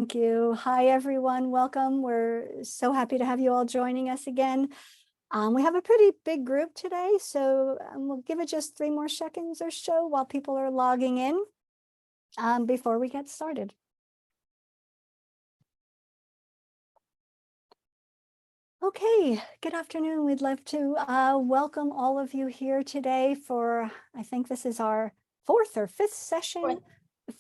Thank you. Hi, everyone. Welcome. We're so happy to have you all joining us again. We have a pretty big group today, so we'll give it just 3 more seconds or so while people are logging in before we get started. Okay, good afternoon. We'd love to welcome all of you here today for, I think this is our 4th or 5th session.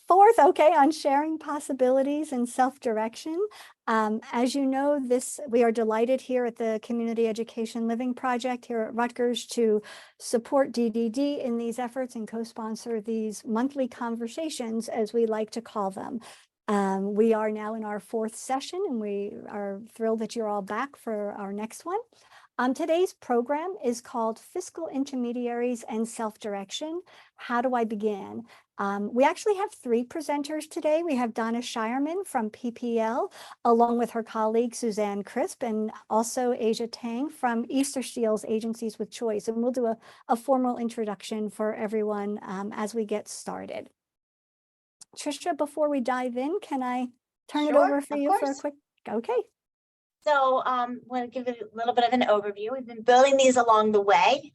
Fourth, okay, on sharing possibilities and self-direction. As you know, we are delighted here at the Community Education Living Project here at Rutgers to support DDD in these efforts and co-sponsor these monthly conversations, as we like to call them. We are now in our 4th session, and we are thrilled that you're all back for our next one. Today's program is called Fiscal Intermediaries and Self-Direction. How do I begin? We actually have 3 presenters today. We have Donna Shireman from PPL, along with her colleague Suzanne Crisp, and also Asia Tang from Easter Steel's Agencies with Choice. And we'll do a formal introduction for everyone as we get started. Trisha, before we dive in, can I turn it over for you for a quick, okay. So I'm going to give it a little bit of an overview. We've been building these along the way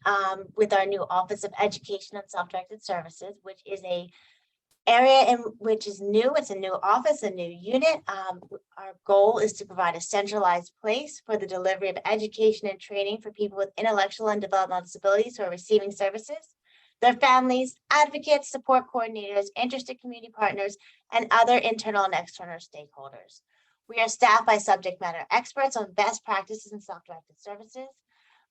with our new Office of Education and Self-Directed Services, which is a area which is new. It's a new office, a new unit. Our goal is to provide a centralized place for the delivery of education and training for people with intellectual and developmental disabilities who are receiving services, their families, advocates, support coordinators, interested community partners, and other internal and external stakeholders. We are staffed by subject matter experts on best practices in self-directed services.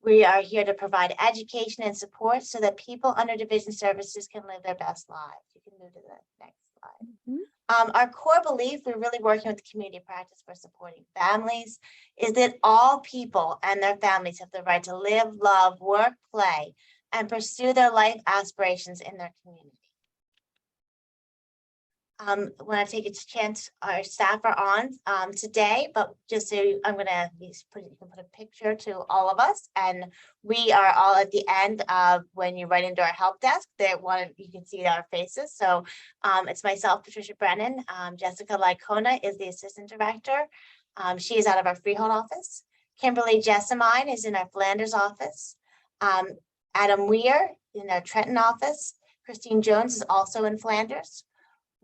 We are here to provide education and support so that people under division services can live their best lives. You can move to the next slide. Our core belief, we're really working with the community practice for supporting families, is that all people and their families have the right to live, love, work, play, and pursue their life aspirations in their community. When I take a chance, our staff are on today, but just so I'm going to put a picture to all of us, and we are all at the end of when you write into our help desk. You can see our faces. So it's myself, Patricia Brennan. Jessica Lycona is the assistant director. She is out of our Freehold office. Kimberly Jessamine is in our Flanders office. Adam Weir in our Trenton office. Christine Jones is also in Flanders.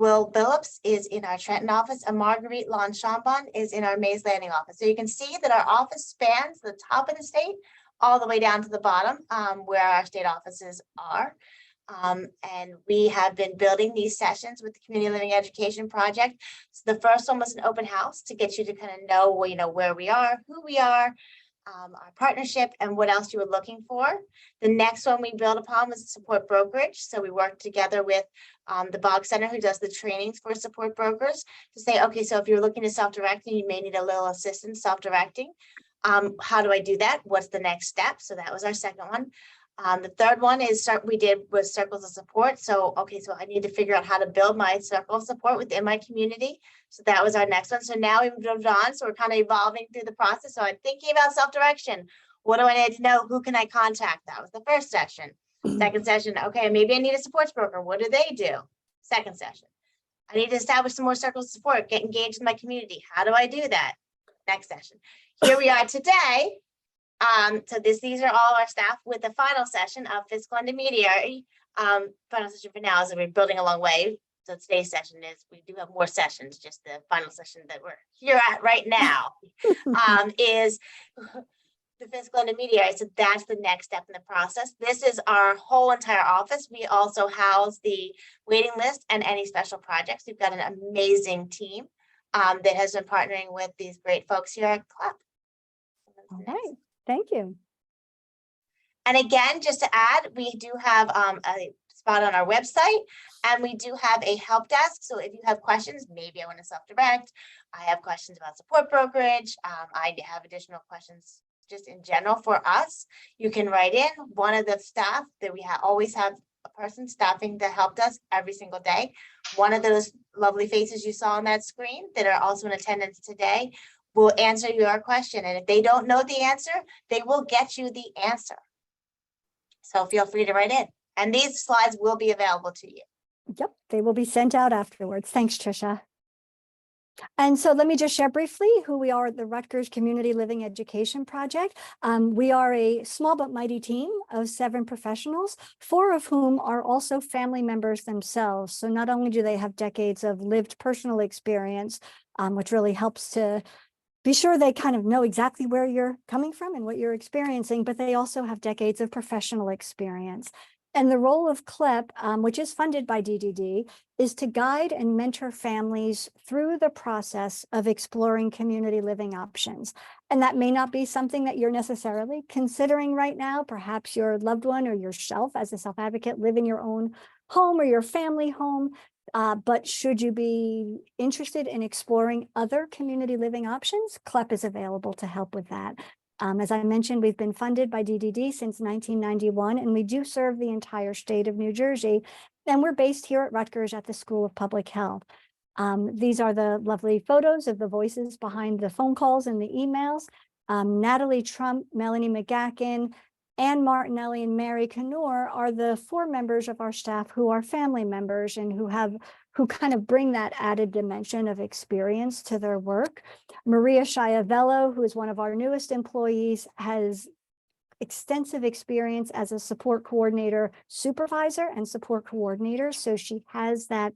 Will Billups is in our Trenton office, and Marguerite Lon-Chambon is in our Mays Landing office. So you can see that our office spans the top of the state all the way down to the bottom where our state offices are. And we have been building these sessions with the Community Living Education Project. So the first one was an open house to get you to kind of know, where we are, who we are, our partnership, and what else you were looking for. The next one we built upon was support brokerage. So we worked together with the Bog Center, who does the trainings for support brokers, to say, okay, so if you're looking to self-direct and you may need a little assistance self-directing, how do I do that? What's the next step? So that was our second one. The third one was circles of support. So, okay, so I need to figure out how to build my circle of support within my community. So that was our next one. So now we've moved on. So we're kind of evolving through the process. So I'm thinking about self-direction. What do I need to know? Who can I contact? That was the first session. Second session, okay, maybe I need a supports broker. What do they do? Second session, I need to establish some more circles of support, get engaged in my community. How do I do that? Next session. Here we are today. So these are all our staff with the final session of Fiscal Intermediary. Final session for now is that we're building a long way. So today's session is, we do have more sessions, just the final session that we're here at right now is the Fiscal Intermediary. So that's the next step in the process. This is our whole entire office. We also house the waiting list and any special projects. We've got an amazing team that has been partnering with these great folks here at CLEP. All right. Thank you. And again, just to add, we do have a spot on our website, and we do have a help desk. So if you have questions, maybe I want to self-direct, I have questions about support brokerage, I have additional questions just in general for us, you can write in. One of the staff that we always have a person staffing the help desk every single day. One of those lovely faces you saw on that screen that are also in attendance today will answer your question. And if they don't know the answer, they will get you the answer. So feel free to write in. And these slides will be available to you. Yep, they will be sent out afterwards. Thanks, Trisha. And so let me just share briefly who we are at the Rutgers Community Living Education Project. We are a small but mighty team of 7 professionals, 4 of whom are also family members themselves. So not only do they have decades of lived personal experience, which really helps to be sure they kind of know exactly where you're coming from and what you're experiencing, but they also have decades of professional experience. And the role of CLEP, which is funded by DDD, is to guide and mentor families through the process of exploring community living options. And that may not be something that you're necessarily considering right now. Perhaps your loved one or yourself as a self-advocate live in your own home or your family home. But should you be interested in exploring other community living options, CLEP is available to help with that. As I mentioned, we've been funded by DDD since 1991, and we do serve the entire state of New Jersey. And we're based here at Rutgers at the School of Public Health. These are the lovely photos of the voices behind the phone calls and the emails. Natalie Trump, Melanie McGackin, Ann Martinelli, and Mary Canor are the 4 members of our staff who are family members and who kind of bring that added dimension of experience to their work. Maria Schiavello, who is one of our newest employees, has extensive experience as a support coordinator, supervisor, and support coordinator. So she has that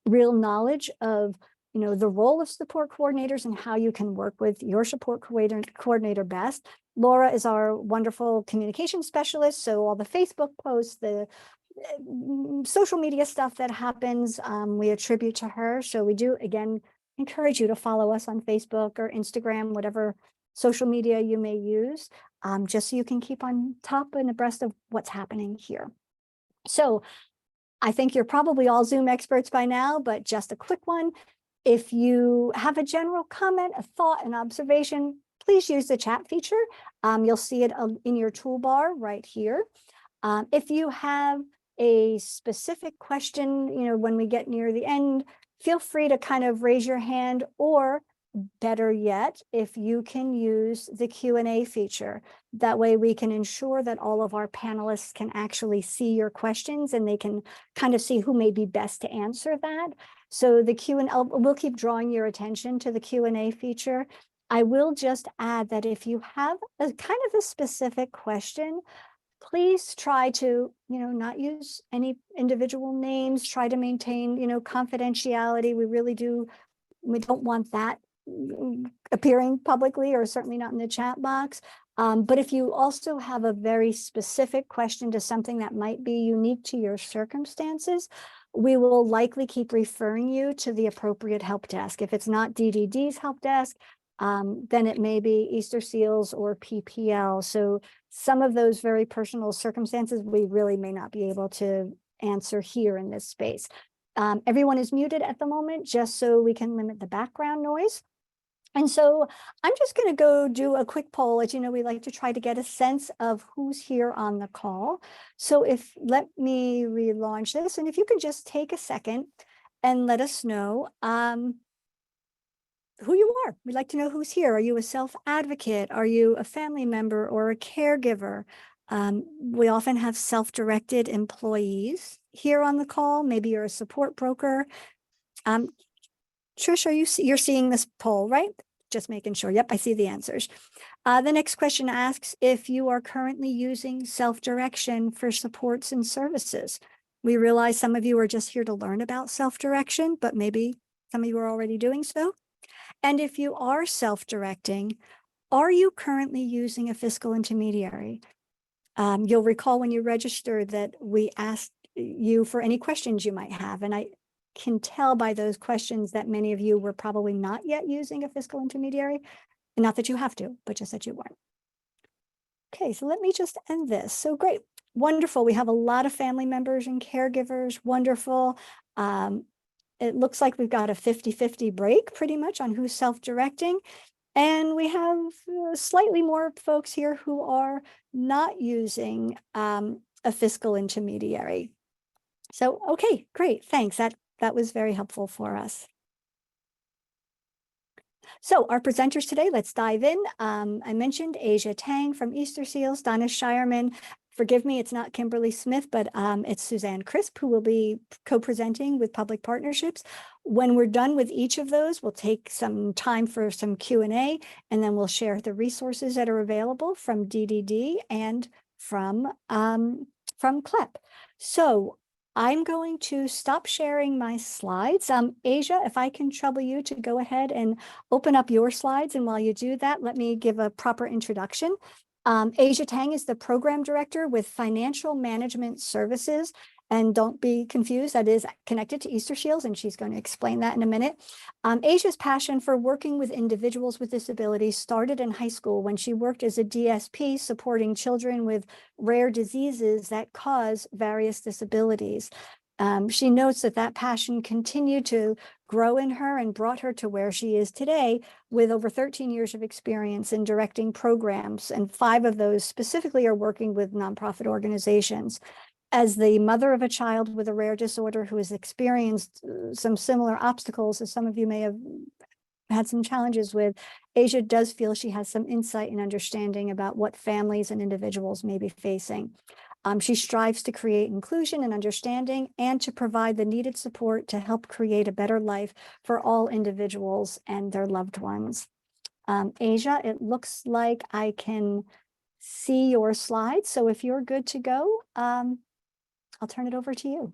real knowledge of the role of support coordinators and how you can work with your support coordinator best. Laura is our wonderful communication specialist. So all the Facebook posts, the social media stuff that happens, we attribute to her. So we do, again, encourage you to follow us on Facebook or Instagram, whatever social media you may use, just so you can keep on top and abreast of what's happening here. So I think you're probably all Zoom experts by now, but just a quick one. If you have a general comment, a thought, an observation, please use the chat feature. You'll see it in your toolbar right here. If you have a specific question, when we get near the end, feel free to kind of raise your hand, or better yet, if you can use the Q&A feature. That way we can ensure that all of our panelists can actually see your questions and they can kind of see who may be best to answer that. So the Q&A, we'll keep drawing your attention to the Q&A feature. I will just add that if you have a kind of a specific question, please try to, not use any individual names, try to maintain, confidentiality. We don't want that appearing publicly, or certainly not in the chat box. But if you also have a very specific question to something that might be unique to your circumstances, we will likely keep referring you to the appropriate help desk. If it's not DDD's help desk, then it may be Easter Seals or PPL. So some of those very personal circumstances we really may not be able to answer here in this space. Everyone is muted at the moment, just so we can limit the background noise. And so I'm just going to go do a quick poll. As you know, we like to try to get a sense of who's here on the call. So let me relaunch this. And if you could just take a second and let us know who you are. We'd like to know who's here. Are you a self-advocate? Are you a family member or a caregiver? We often have self-directed employees here on the call. Maybe you're a support broker. Trish, you're seeing this poll, right? Just making sure. Yep, I see the answers. The next question asks if you are currently using self-direction for supports and services. We realize some of you are just here to learn about self-direction, but maybe some of you are already doing so. And if you are self-directing, are you currently using a fiscal intermediary? You'll recall when you registered that we asked you for any questions you might have. And I can tell by those questions that many of you were probably not yet using a fiscal intermediary. And not that you have to, but just that you weren't. Okay, so let me just end this. So great, wonderful. We have a lot of family members and caregivers, wonderful. It looks like we've got a 50-50 break pretty much on who's self-directing. And we have slightly more folks here who are not using a fiscal intermediary. So, okay, great, thanks. That was very helpful for us. So our presenters today, let's dive in. I mentioned Asia Tang from Easter Seals, Donna Shireman, forgive me, it's not Kimberly Smith, but it's Suzanne Crisp who will be co-presenting with Public Partnerships. When we're done with each of those, we'll take some time for some Q&A, and then we'll share the resources that are available from DDD and from CLEP. So I'm going to stop sharing my slides. Asia, if I can trouble you to go ahead and open up your slides. And while you do that, let me give a proper introduction. Asia Tang is the program director with Financial Management Services. And don't be confused, that is connected to Easter Shields, and she's going to explain that in a minute. Asia's passion for working with individuals with disabilities started in high school when she worked as a DSP supporting children with rare diseases that cause various disabilities. She notes that passion continued to grow in her and brought her to where she is today with over 13 years of experience in directing programs, and 5 of those specifically are working with nonprofit organizations. As the mother of a child with a rare disorder who has experienced some similar obstacles as some of you may have had some challenges with, Asia does feel she has some insight and understanding about what families and individuals may be facing. She strives to create inclusion and understanding and to provide the needed support to help create a better life for all individuals and their loved ones. Asia, it looks like I can see your slides. So if you're good to go, I'll turn it over to you.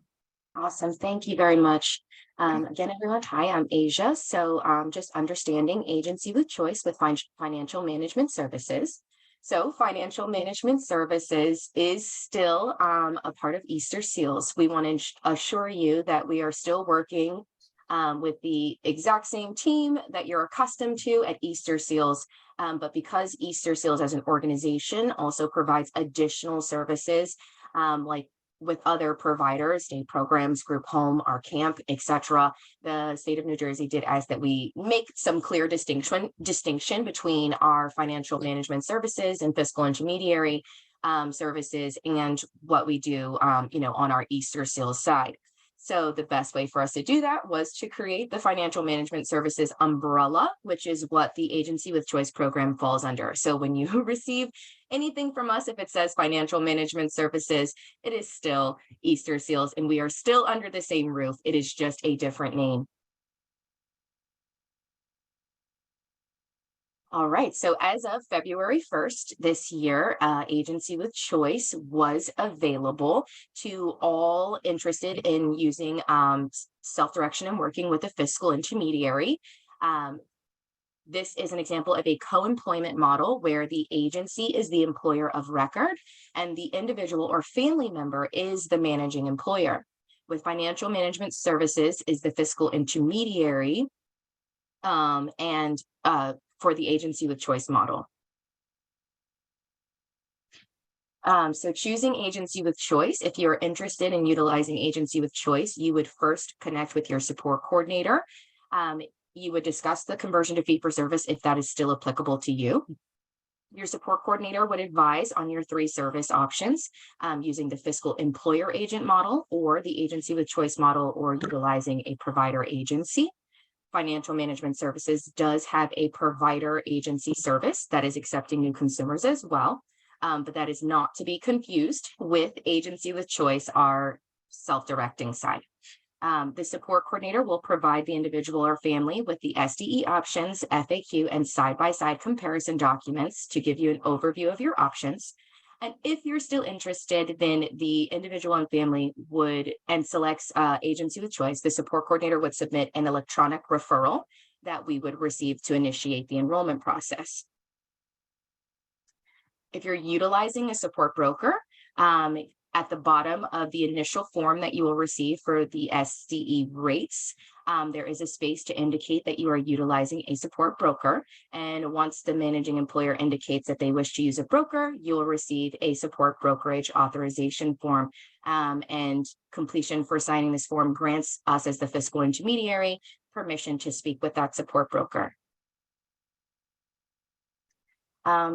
Awesome. Thank you very much. Again, everyone, hi, I'm Asia. So just understanding agency with choice with financial management services. So financial management services is still a part of Easter Seals. We want to assure you that we are still working with the exact same team that you're accustomed to at Easter Seals. But because Easter Seals as an organization also provides additional services like with other providers, state programs, group home, our camp, etc., the state of New Jersey did ask that we make some clear distinction between our financial management services and fiscal intermediary services and what we do, on our Easter Seals side. So the best way for us to do that was to create the financial management services umbrella, which is what the Agency with Choice program falls under. So when you receive anything from us, if it says financial management services, it is still Easter Seals, and we are still under the same roof. It is just a different name. All right, so as of February 1st this year, Agency with Choice was available to all interested in using self-direction and working with a fiscal intermediary. This is an example of a co-employment model where the agency is the employer of record and the individual or family member is the managing employer. With financial management services is the fiscal intermediary for the Agency with Choice model. So choosing Agency with Choice, if you're interested in utilizing Agency with Choice, you would first connect with your support coordinator. You would discuss the conversion to fee-for-service if that is still applicable to you. Your support coordinator would advise on your 3 service options using the fiscal employer agent model or the Agency with Choice model or utilizing a provider agency. Financial management services does have a provider agency service that is accepting new consumers as well, but that is not to be confused with Agency with Choice, our self-directing side. The support coordinator will provide the individual or family with the SDE options, FAQ, and side-by-side comparison documents to give you an overview of your options. And if you're still interested, then the individual and family selects Agency with Choice. The support coordinator would submit an electronic referral that we would receive to initiate the enrollment process. If you're utilizing a support broker, at the bottom of the initial form that you will receive for the SDE rates, there is a space to indicate that you are utilizing a support broker. And once the managing employer indicates that they wish to use a broker, you will receive a support brokerage authorization form. And completion for signing this form grants us as the fiscal intermediary permission to speak with that support broker.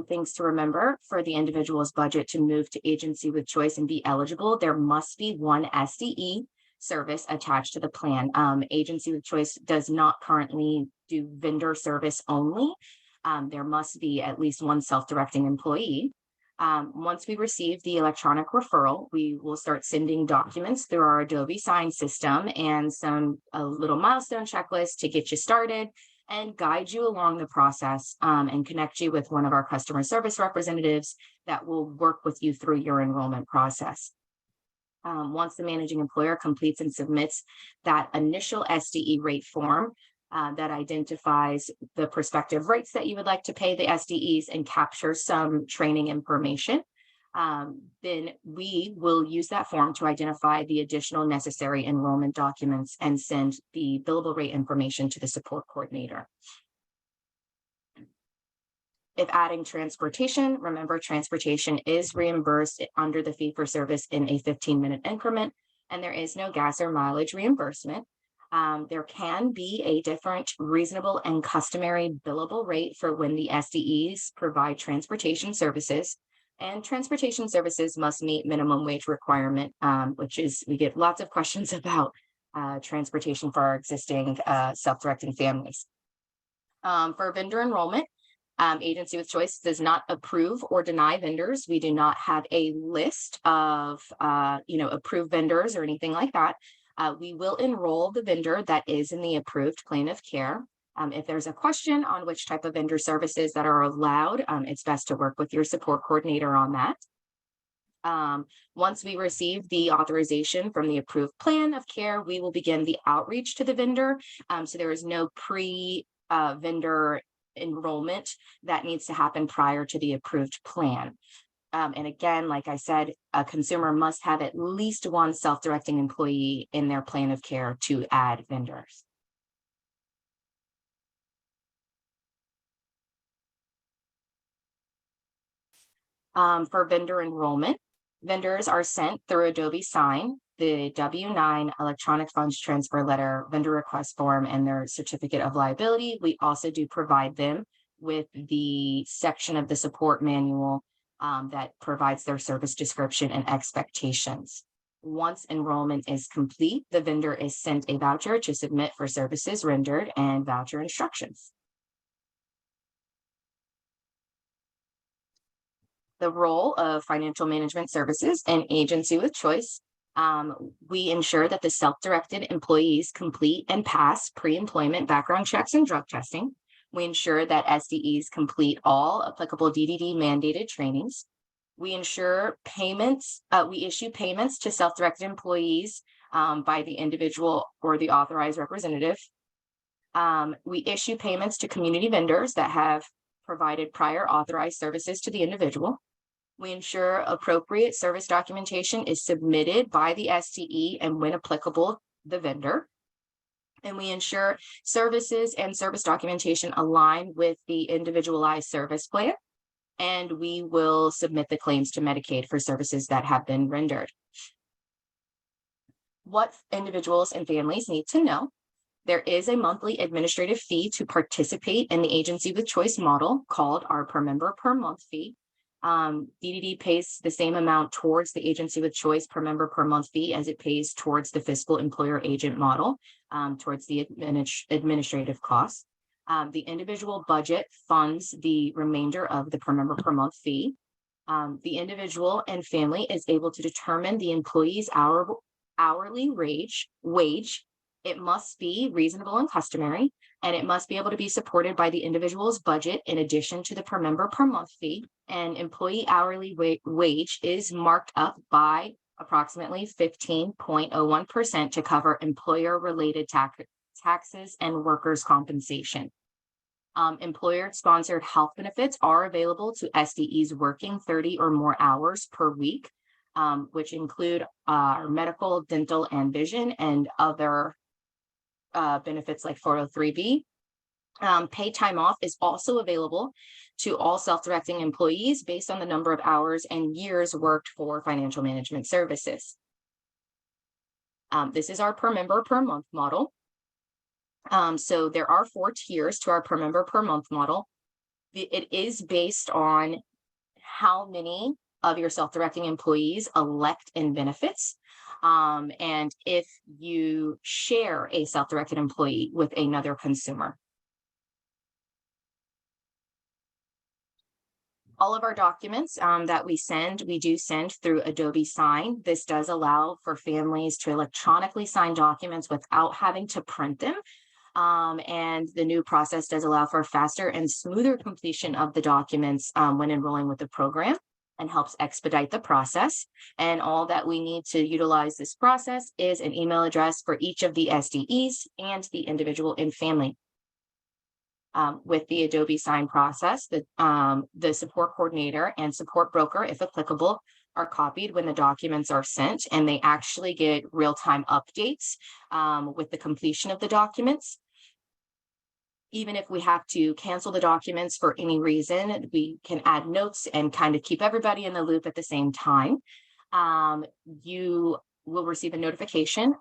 Things to remember for the individual's budget to move to Agency with Choice and be eligible, there must be 1 SDE service attached to the plan. Agency with Choice does not currently do vendor service only. There must be at least 1 self-directing employee. Once we receive the electronic referral, we will start sending documents through our Adobe Sign system and a little milestone checklist to get you started and guide you along the process, and connect you with one of our customer service representatives that will work with you through your enrollment process. Once the managing employer completes and submits that initial SDE rate form that identifies the prospective rates that you would like to pay the SDEs and captures some training information, then we will use that form to identify the additional necessary enrollment documents and send the billable rate information to the support coordinator. If adding transportation, remember transportation is reimbursed under the fee for service in a 15-minute increment, and there is no gas or mileage reimbursement. There can be a different reasonable and customary billable rate for when the SDEs provide transportation services, and transportation services must meet minimum wage requirement, which is, we get lots of questions about transportation for our existing self-directing families. For vendor enrollment, Agency with Choice does not approve or deny vendors. We do not have a list of approved vendors or anything like that. We will enroll the vendor that is in the approved plan of care. If there's a question on which type of vendor services that are allowed, it's best to work with your support coordinator on that. Once we receive the authorization from the approved plan of care, we will begin the outreach to the vendor. So there is no pre-vendor enrollment that needs to happen prior to the approved plan. And again, like I said, a consumer must have at least one self-directing employee in their plan of care to add vendors. For vendor enrollment, vendors are sent through Adobe Sign, the W-9 electronic funds transfer letter, vendor request form, and their certificate of liability. We also do provide them with the section of the support manual that provides their service description and expectations. Once enrollment is complete, the vendor is sent a voucher to submit for services rendered and voucher instructions. The role of financial management services and Agency with Choice. We ensure that the self-directed employees complete and pass pre-employment background checks and drug testing. We ensure that SDEs complete all applicable DDD mandated trainings. We ensure payments, we issue payments to self-directed employees by the individual or the authorized representative. We issue payments to community vendors that have provided prior authorized services to the individual. We ensure appropriate service documentation is submitted by the SDE and, when applicable, the vendor. And we ensure services and service documentation align with the individualized service plan. And we will submit the claims to Medicaid for services that have been rendered. What individuals and families need to know: there is a monthly administrative fee to participate in the Agency with Choice model called our per member per month fee. DDD pays the same amount towards the Agency with Choice per member per month fee as it pays towards the fiscal employer agent model, towards the administrative costs. The individual budget funds the remainder of the per member per month fee. The individual and family is able to determine the employee's hourly wage. It must be reasonable and customary, and it must be able to be supported by the individual's budget in addition to the per member per month fee. And employee hourly wage is marked up by approximately 15.01% to cover employer-related taxes and workers' compensation. Employer-sponsored health benefits are available to SDEs working 30 or more hours per week, which include our medical, dental, and vision, and other benefits like 403B. Paid time off is also available to all self-directing employees based on the number of hours and years worked for financial management services. This is our per member per month model. So there are 4 tiers to our per member per month model. It is based on how many of your self-directing employees elect in benefits. And if you share a self-directed employee with another consumer. All of our documents that we do send through Adobe Sign. This does allow for families to electronically sign documents without having to print them. And the new process does allow for faster and smoother completion of the documents when enrolling with the program, and helps expedite the process. And all that we need to utilize this process is an email address for each of the SDEs and the individual and family. With the Adobe Sign process, the support coordinator and support broker, if applicable, are copied when the documents are sent, and they actually get real-time updates with the completion of the documents. Even if we have to cancel the documents for any reason, we can add notes and kind of keep everybody in the loop at the same time. You will receive a notification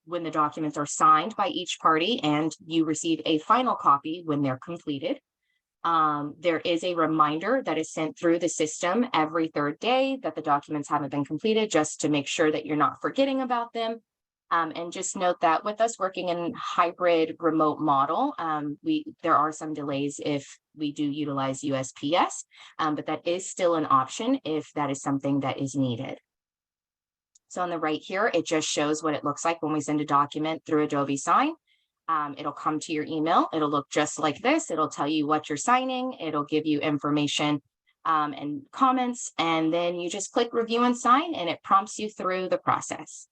when the documents are signed by each party, and you receive a final copy when they're completed. There is a reminder that is sent through the system every third day that the documents haven't been completed, just to make sure that you're not forgetting about them. And just note that with us working in hybrid remote model, there are some delays if we do utilize USPS, but that is still an option if that is something that is needed. So on the right here, it just shows what it looks like when we send a document through Adobe Sign. It'll come to your email. It'll look just like this. It'll tell you what you're signing. It'll give you information and comments, and then you just click review and sign, and it prompts you through the process.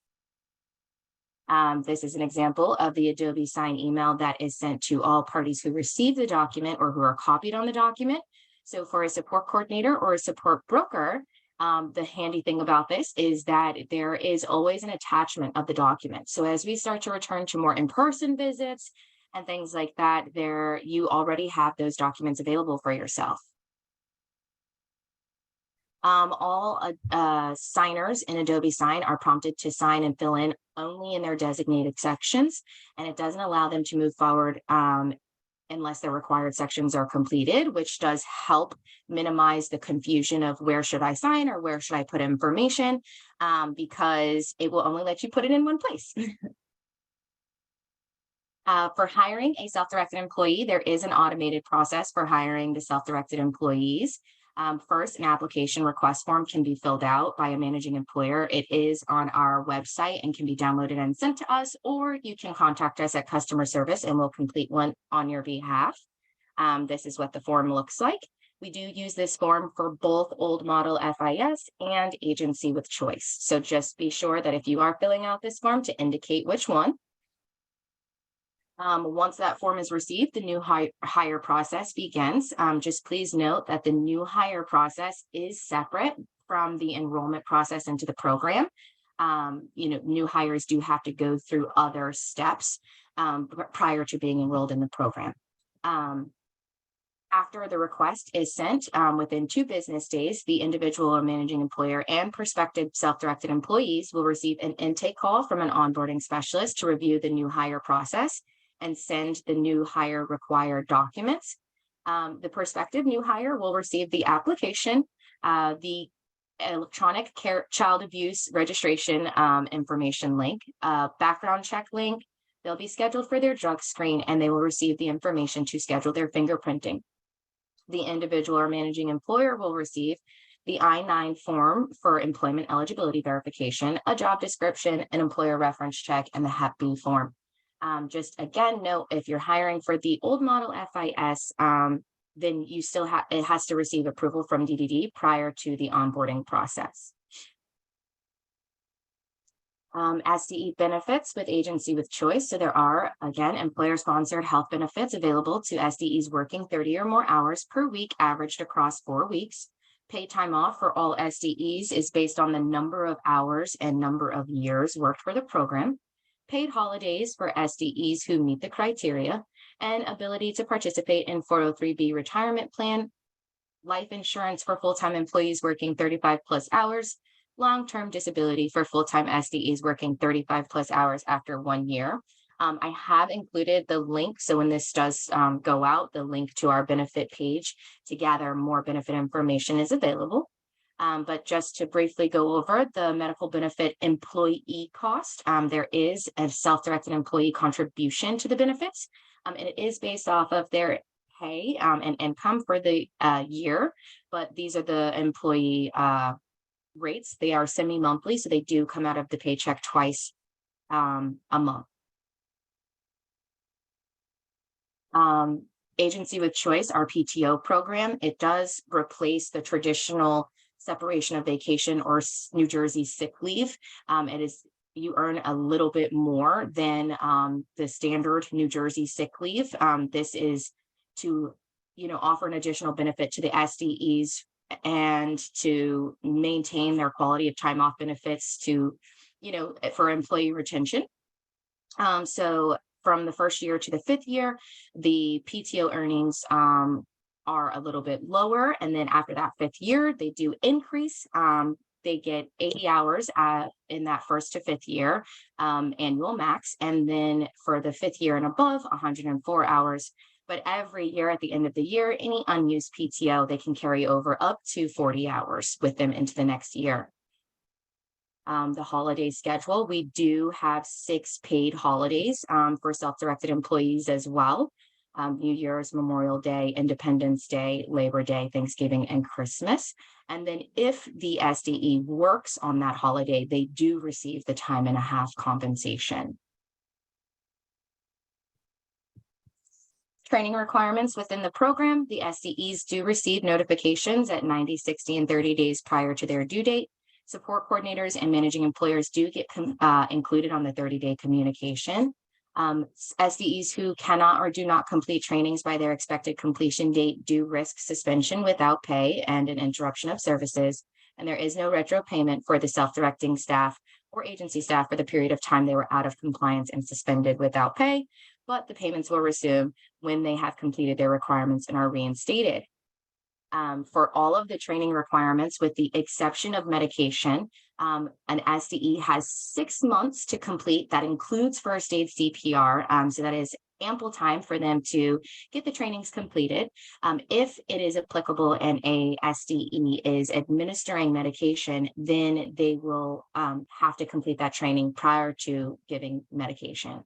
This is an example of the Adobe Sign email that is sent to all parties who receive the document or who are copied on the document. So for a support coordinator or a support broker, the handy thing about this is that there is always an attachment of the document. So as we start to return to more in-person visits and things like that, you already have those documents available for yourself. All signers in Adobe Sign are prompted to sign and fill in only in their designated sections, and it doesn't allow them to move forward unless their required sections are completed, which does help minimize the confusion of where should I sign or where should I put information, because it will only let you put it in one place. For hiring a self-directed employee, there is an automated process for hiring the self-directed employees. First, an application request form can be filled out by a managing employer. It is on our website and can be downloaded and sent to us, or you can contact us at customer service and we'll complete one on your behalf. This is what the form looks like. We do use this form for both old model FIS and agency with choice. So just be sure that if you are filling out this form to indicate which one. Once that form is received, the new hire process begins. Just please note that the new hire process is separate from the enrollment process into the program. New hires do have to go through other steps prior to being enrolled in the program. After the request is sent, within 2 business days, the individual or managing employer and prospective self-directed employees will receive an intake call from an onboarding specialist to review the new hire process and send the new hire required documents. The prospective new hire will receive the application, the electronic child abuse registration information link, background check link. They'll be scheduled for their drug screen, and they will receive the information to schedule their fingerprinting. The individual or managing employer will receive the I-9 form for employment eligibility verification, a job description, an employer reference check, and the Hep B form. Just again, note if you're hiring for the old model FIS, then you still it has to receive approval from DDD prior to the onboarding process. SDE benefits with agency with choice. So there are, again, employer-sponsored health benefits available to SDEs working 30 or more hours per week, averaged across 4 weeks. Paid time off for all SDEs is based on the number of hours and number of years worked for the program. Paid holidays for SDEs who meet the criteria, and ability to participate in 403(b) retirement plan, life insurance for full-time employees working 35 plus hours, long-term disability for full-time SDEs working 35 plus hours after 1 year. I have included the link, so when this does go out, the link to our benefit page to gather more benefit information is available. But just to briefly go over the medical benefit employee cost, there is a self-directed employee contribution to the benefits, and it is based off of their pay and income for the year, but these are the employee rates. They are semi-monthly, so they do come out of the paycheck twice a month. Agency with Choice, our PTO program, it does replace the traditional separation of vacation or New Jersey sick leave. It is, you earn a little bit more than the standard New Jersey sick leave. This is to, offer an additional benefit to the SDEs and to maintain their quality of time off benefits to, for employee retention. So from the first year to the fifth year, the PTO earnings are a little bit lower. And then after that fifth year, they do increase. They get 80 hours in that first to fifth year annual max. And then for the fifth year and above, 104 hours. But every year at the end of the year, any unused PTO, they can carry over up to 40 hours with them into the next year. The holiday schedule, we do have 6 paid holidays for self-directed employees as well. New Year's, Memorial Day, Independence Day, Labor Day, Thanksgiving, and Christmas. And then if the SDE works on that holiday, they do receive the time and a half compensation. Training requirements within the program, the SDEs do receive notifications at 90, 60, and 30 days prior to their due date. Support coordinators and managing employers do get included on the 30-day communication. SDEs who cannot or do not complete trainings by their expected completion date do risk suspension without pay and an interruption of services. And there is no retro payment for the self-directing staff or agency staff for the period of time they were out of compliance and suspended without pay, but the payments will resume when they have completed their requirements and are reinstated. For all of the training requirements, with the exception of medication, an SDE has 6 months to complete. That includes first aid CPR. So that is ample time for them to get the trainings completed. If it is applicable and a SDE is administering medication, then they will have to complete that training prior to giving medication.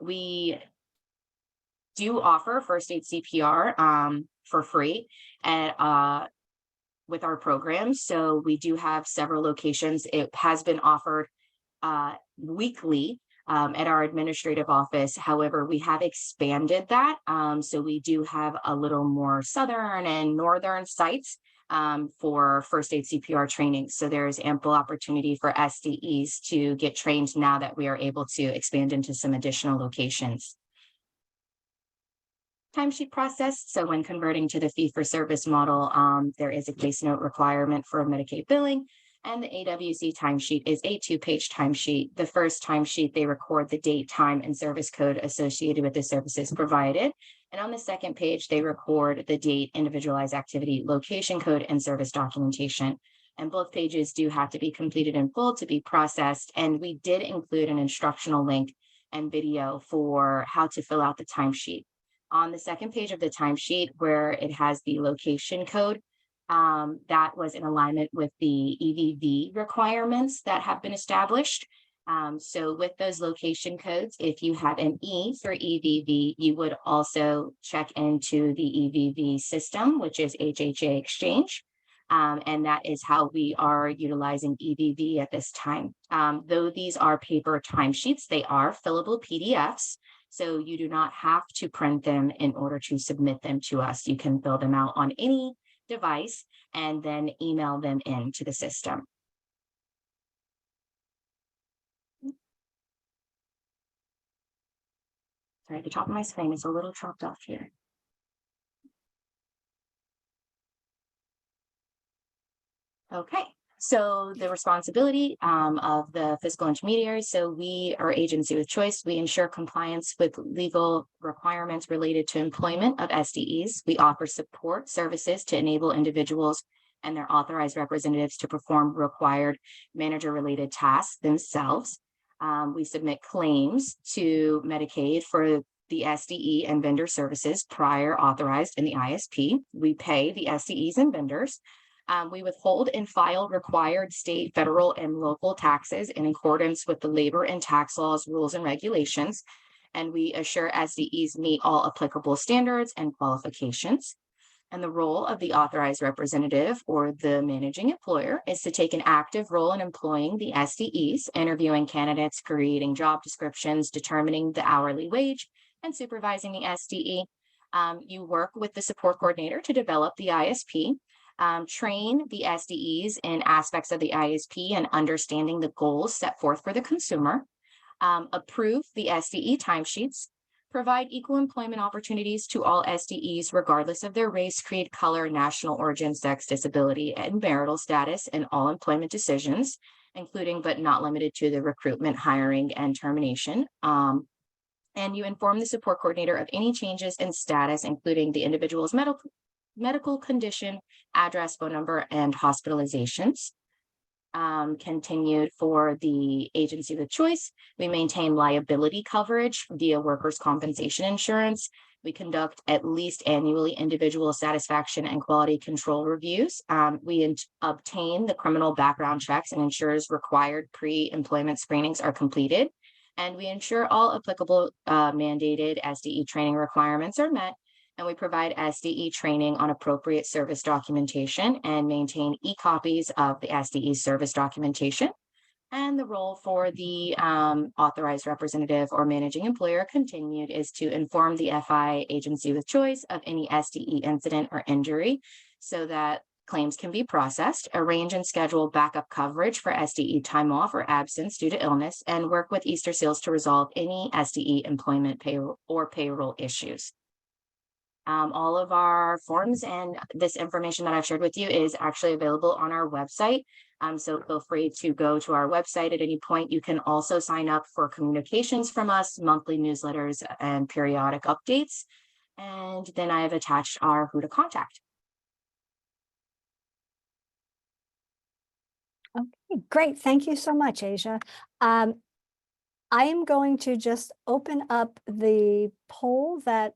We do offer first aid CPR for free at with our program. So we do have several locations. It has been offered weekly at our administrative office. However, we have expanded that. So we do have a little more southern and northern sites for first aid CPR training. So there is ample opportunity for SDEs to get trained now that we are able to expand into some additional locations. Timesheet process. So when converting to the fee-for-service model, there is a case note requirement for Medicaid billing, and the AWC timesheet is a 2-page timesheet. The first timesheet, they record the date, time, and service code associated with the services provided. And on the second page, they record the date, individualized activity, location code, and service documentation. And both pages do have to be completed in full to be processed. And we did include an instructional link and video for how to fill out the timesheet. On the second page of the timesheet, where it has the location code, that was in alignment with the EVV requirements that have been established. So with those location codes, if you have an E for EVV, you would also check into the EVV system, which is HHA Exchange. And that is how we are utilizing EVV at this time. Though these are paper timesheets, they are fillable PDFs. So you do not have to print them in order to submit them to us. You can fill them out on any device and then email them into the system. Sorry, the top of my screen is a little chopped off here. Okay. So the responsibility of the fiscal intermediaries. So we are agency with choice. We ensure compliance with legal requirements related to employment of SDEs. We offer support services to enable individuals and their authorized representatives to perform required manager-related tasks themselves. We submit claims to Medicaid for the SDE and vendor services prior authorized in the ISP. We pay the SDEs and vendors. We withhold and file required state, federal, and local taxes in accordance with the labor and tax laws, rules, and regulations. and we assure SDEs meet all applicable standards and qualifications. And the role of the authorized representative or the managing employer is to take an active role in employing the SDEs, interviewing candidates, creating job descriptions, determining the hourly wage, and supervising the SDE. You work with the support coordinator to develop the ISP, train the SDEs in aspects of the ISP and understanding the goals set forth for the consumer, approve the SDE timesheets, provide equal employment opportunities to all SDEs, regardless of their race, creed, color, national origin, sex, disability, and marital status in all employment decisions, including but not limited to the recruitment, hiring, and termination. And you inform the support coordinator of any changes in status, including the individual's medical condition, address, phone number, and hospitalizations. Continued for the agency with choice, we maintain liability coverage via workers' compensation insurance. We conduct at least annually individual satisfaction and quality control reviews. We obtain the criminal background checks and ensures required pre-employment screenings are completed. And we ensure all applicable mandated SDE training requirements are met. And we provide SDE training on appropriate service documentation and maintain e-copies of the SDE service documentation. And the role for the authorized representative or managing employer continued is to inform the FI agency with choice of any SDE incident or injury so that claims can be processed, arrange and schedule backup coverage for SDE time off or absence due to illness, and work with Easter Seals to resolve any SDE employment payroll issues. All of our forms and this information that I've shared with you is actually available on our website. So feel free to go to our website at any point. You can also sign up for communications from us, monthly newsletters, and periodic updates. And then I have attached our who to contact. Okay, great. Thank you so much, Asia. I am going to just open up the poll that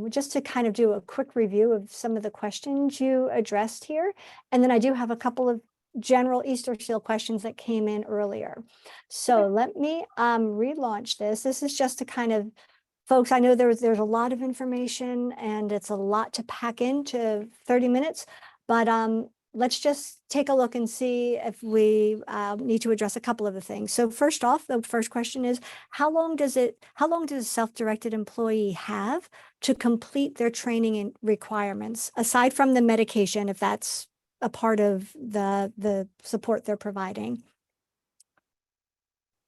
just to kind of do a quick review of some of the questions you addressed here. And then I do have a couple of general Easter Seal questions that came in earlier. So let me relaunch this. This is just to kind of, folks, I know there's a lot of information and it's a lot to pack into 30 minutes, but let's just take a look and see if we need to address a couple of the things. So first off, the first question is, how long does a self-directed employee have to complete their training and requirements, aside from the medication, if that's a part of the support they're providing?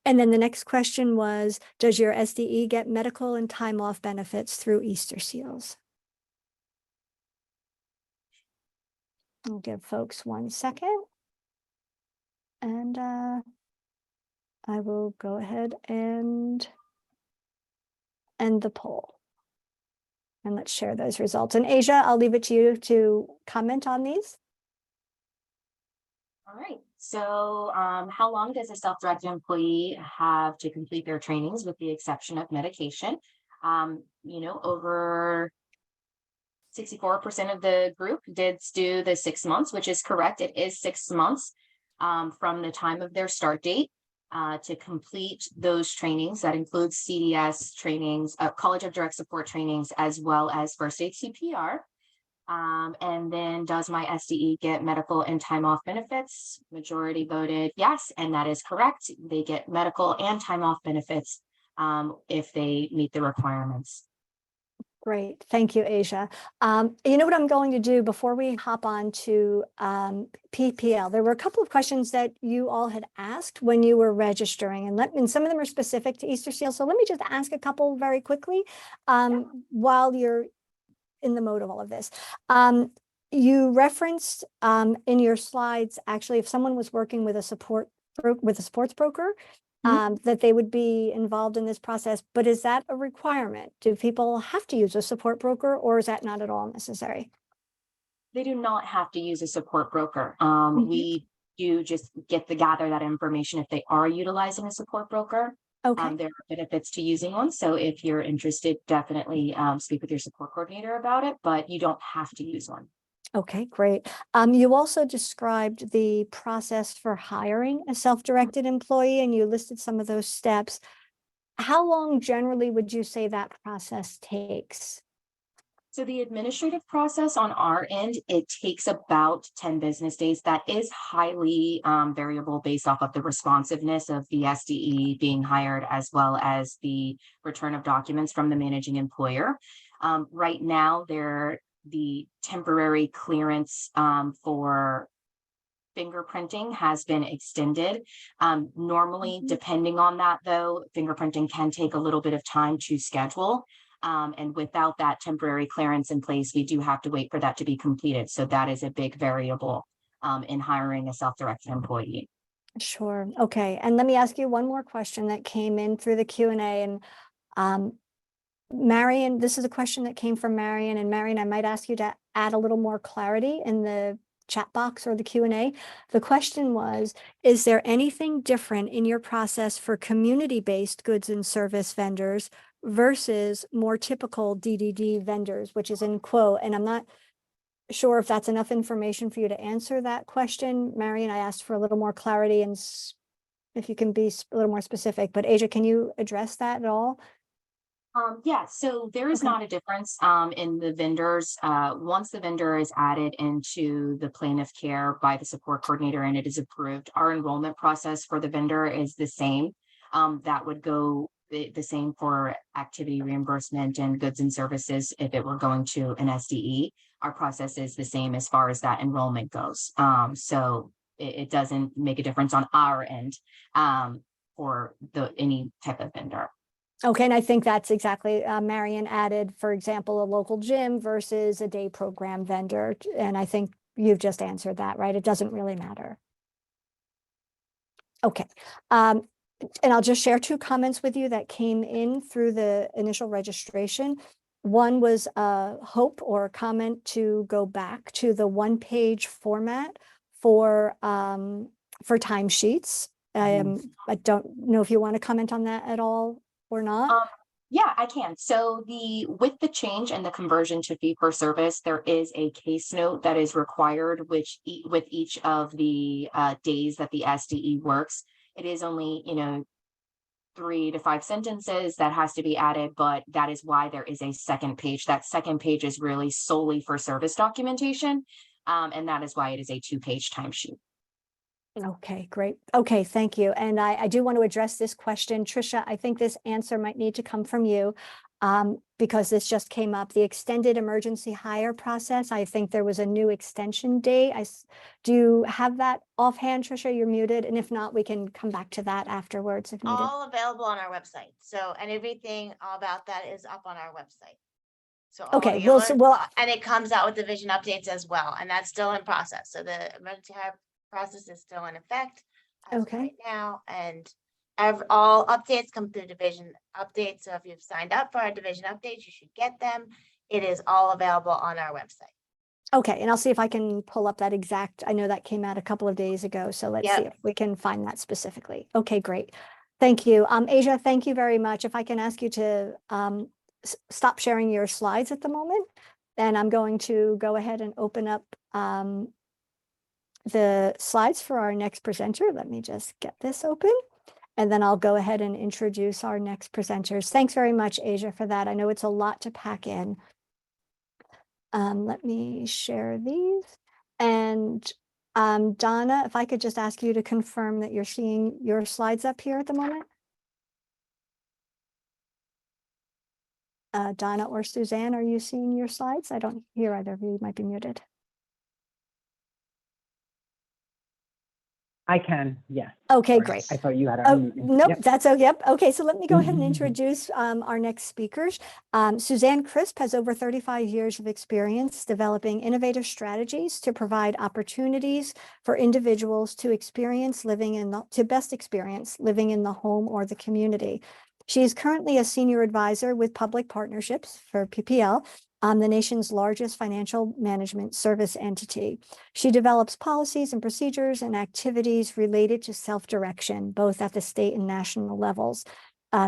And then the next question was, does your SDE get medical and time off benefits through Easter Seals? I'll give folks 1 second. And I will go ahead and end the poll. And let's share those results. And Asia, I'll leave it to you to comment on these. All right. So how long does a self-directed employee have to complete their trainings with the exception of medication? Over 64% of the group did do the 6 months, which is correct. It is 6 months from the time of their start date to complete those trainings. That includes CDS trainings, College of Direct Support trainings, as well as first aid CPR. And then does my SDE get medical and time off benefits? Majority voted yes, and that is correct. They get medical and time off benefits if they meet the requirements. Great. Thank you, Asia. You know what I'm going to do before we hop on to PPL? There were a couple of questions that you all had asked when you were registering, and some of them are specific to Easter Seal. So let me just ask a couple very quickly while you're in the mode of all of this. You referenced in your slides, actually, if someone was working with a sports broker, that they would be involved in this process, but is that a requirement? Do people have to use a support broker, or is that not at all necessary? They do not have to use a support broker. We do just gather that information if they are utilizing a support broker. Okay. There are benefits to using one. So if you're interested, definitely speak with your support coordinator about it, but you don't have to use one. Okay, great. You also described the process for hiring a self-directed employee, and you listed some of those steps. how long generally would you say that process takes? So the administrative process on our end, it takes about 10 business days. That is highly variable based off of the responsiveness of the SDE being hired, as well as the return of documents from the managing employer. Right now, the temporary clearance for fingerprinting has been extended. Normally, depending on that, though, fingerprinting can take a little bit of time to schedule. And without that temporary clearance in place, we do have to wait for that to be completed. So that is a big variable in hiring a self-directed employee. Sure. Okay. And let me ask you one more question that came in through the Q&A. And Marion, this is a question that came from Marion. And Marion, I might ask you to add a little more clarity in the chat box or the Q&A. The question was, is there anything different in your process for community-based goods and service vendors versus more typical DDD vendors, which is in quote, and I'm not sure if that's enough information for you to answer that question. Marion, I asked for a little more clarity and if you can be a little more specific, but Asia, can you address that at all? Yeah, so there is Okay. not a difference in the vendors. Once the vendor is added into the plan of care by the support coordinator and it is approved, our enrollment process for the vendor is the same. That would go the same for activity reimbursement and goods and services if it were going to an SDE. Our process is the same as far as that enrollment goes. So it doesn't make a difference on our end for any type of vendor. Okay, and I think that's exactly, Marion added, for example, a local gym versus a day program vendor. And I think you've just answered that, right? It doesn't really matter. Okay. And I'll just share two comments with you that came in through the initial registration. One was a hope or a comment to go back to the one-page format for timesheets. I don't know if you want to comment on that at all or not. Yeah, I can. So with the change and the conversion to fee for service, there is a case note that is required, with each of the days that the SDE works. It is only, 3 to 5 sentences that has to be added, but that is why there is a second page. That second page is really solely for service documentation. And that is why it is a 2-page timesheet. Okay, great. Okay, thank you. And I do want to address this question. Tricia, I think this answer might need to come from you because this just came up. The extended emergency hire process, I think there was a new extension date. Do you have that offhand, Tricia? You're muted. And if not, we can come back to that afterwards if needed. All available on our website. So, and everything about that is up on our website. So Okay, and it comes out with division updates as well, and that's still in process. So the emergency hire process is still in effect as of right now, and all updates come through division updates. So if you've signed up for our division updates, you should get them. It is all available on our website. Okay, and I'll see if I can pull up that exact, I know that came out a couple of days ago, so let's see if we can find that specifically. Okay, great. Thank you. Asia, thank you very much. If I can ask you to stop sharing your slides at the moment, then I'm going to go ahead and open up the slides for our next presenter. Let me just get this open, and then I'll go ahead and introduce our next presenters. Thanks very much, Asia, for that. I know it's a lot to pack in. Let me share these. And Donna, if I could just ask you to confirm that you're seeing your slides up here at the moment. Donna or Suzanne, are you seeing your slides? I don't hear either of you. You might be muted. I can, yes. Okay, Sorry. great. I thought you had Nope, Yep. that's yep. Okay, so let me go ahead and introduce our next speakers. Suzanne Crisp has over 35 years of experience developing innovative strategies to provide opportunities for individuals to best experience living in the home or the community. She is currently a senior advisor with Public Partnerships for PPL, the nation's largest financial management service entity. She develops policies and procedures and activities related to self-direction, both at the state and national levels.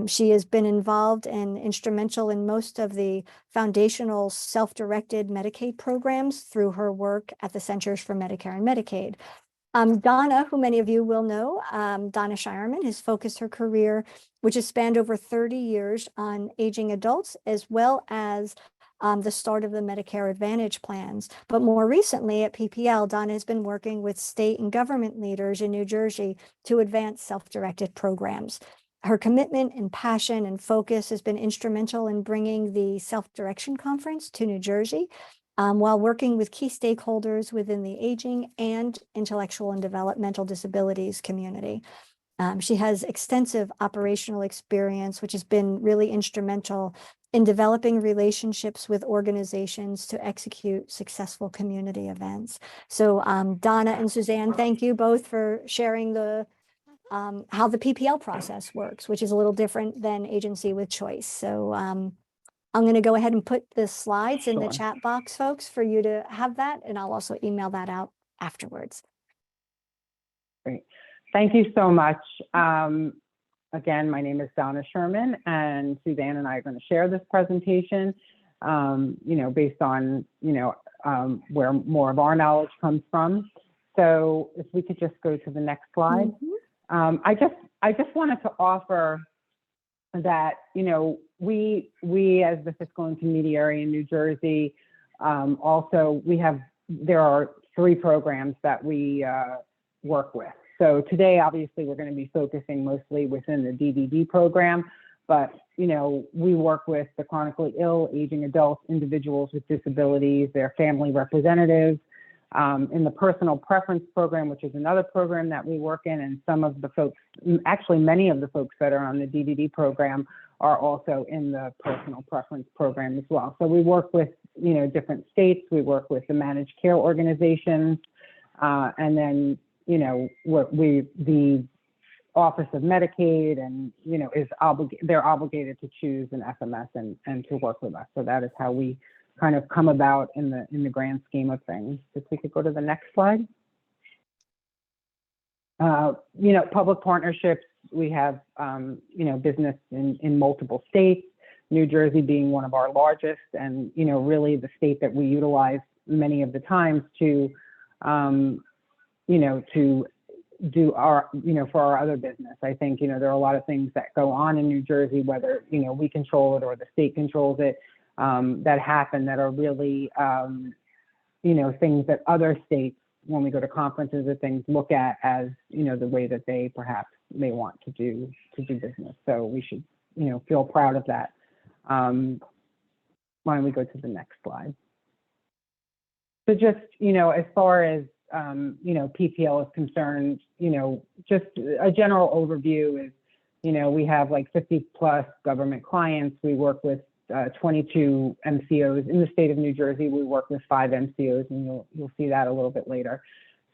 She has been involved and instrumental in most of the foundational self-directed Medicaid programs through her work at the Centers for Medicare and Medicaid. Donna, who many of you will know, Donna Shireman, has focused her career, which has spanned over 30 years, on aging adults, as well as the start of the Medicare Advantage plans. But more recently at PPL, Donna has been working with state and government leaders in New Jersey to advance self-directed programs. Her commitment and passion and focus has been instrumental in bringing the Self-Direction Conference to New Jersey, while working with key stakeholders within the aging and intellectual and developmental disabilities community. She has extensive operational experience, which has been really instrumental in developing relationships with organizations to execute successful community events. So Donna and Suzanne, thank you both for sharing the how the PPL process works, which is a little different than agency with choice. So I'm going to go ahead and put the slides in the Sure. chat box, folks, for you to have that, and I'll also email that out afterwards. Great. Thank you so much. Again, my name is Donna Sherman, and Suzanne and I are going to share this presentation, based on, where more of our knowledge comes from. So if we could just go to the next slide. I just wanted to offer that, we as the fiscal intermediary in New Jersey, there are 3 programs that we work with. So today, obviously, we're going to be focusing mostly within the DDD program, but, we work with the chronically ill, aging adults, individuals with disabilities, their family representatives, in the personal preference program, which is another program that we work in, and some of the folks, actually many of the folks that are on the DDD program are also in the personal preference program as well. So we work with, different states, we work with the managed care organizations, and then, the Office of Medicaid, and, they're obligated to choose an FMS and to work with us. So that is how we kind of come about in the grand scheme of things. If we could go to the next slide. Public partnerships, we have, business in multiple states, New Jersey being one of our largest, and, really the state that we utilize many of the times to, to do our, for our other business. I think, there are a lot of things that go on in New Jersey, whether, we control it or the state controls it, that happen that are really, things that other states, when we go to conferences or things, look at as, the way that they perhaps may want to do business. So we should, feel proud of that. Why don't we go to the next slide? So just, as far as, PPL is concerned, just a general overview is, we have like 50 plus government clients. We work with 22 MCOs in the state of New Jersey. We work with 5 MCOs, and you'll see that a little bit later.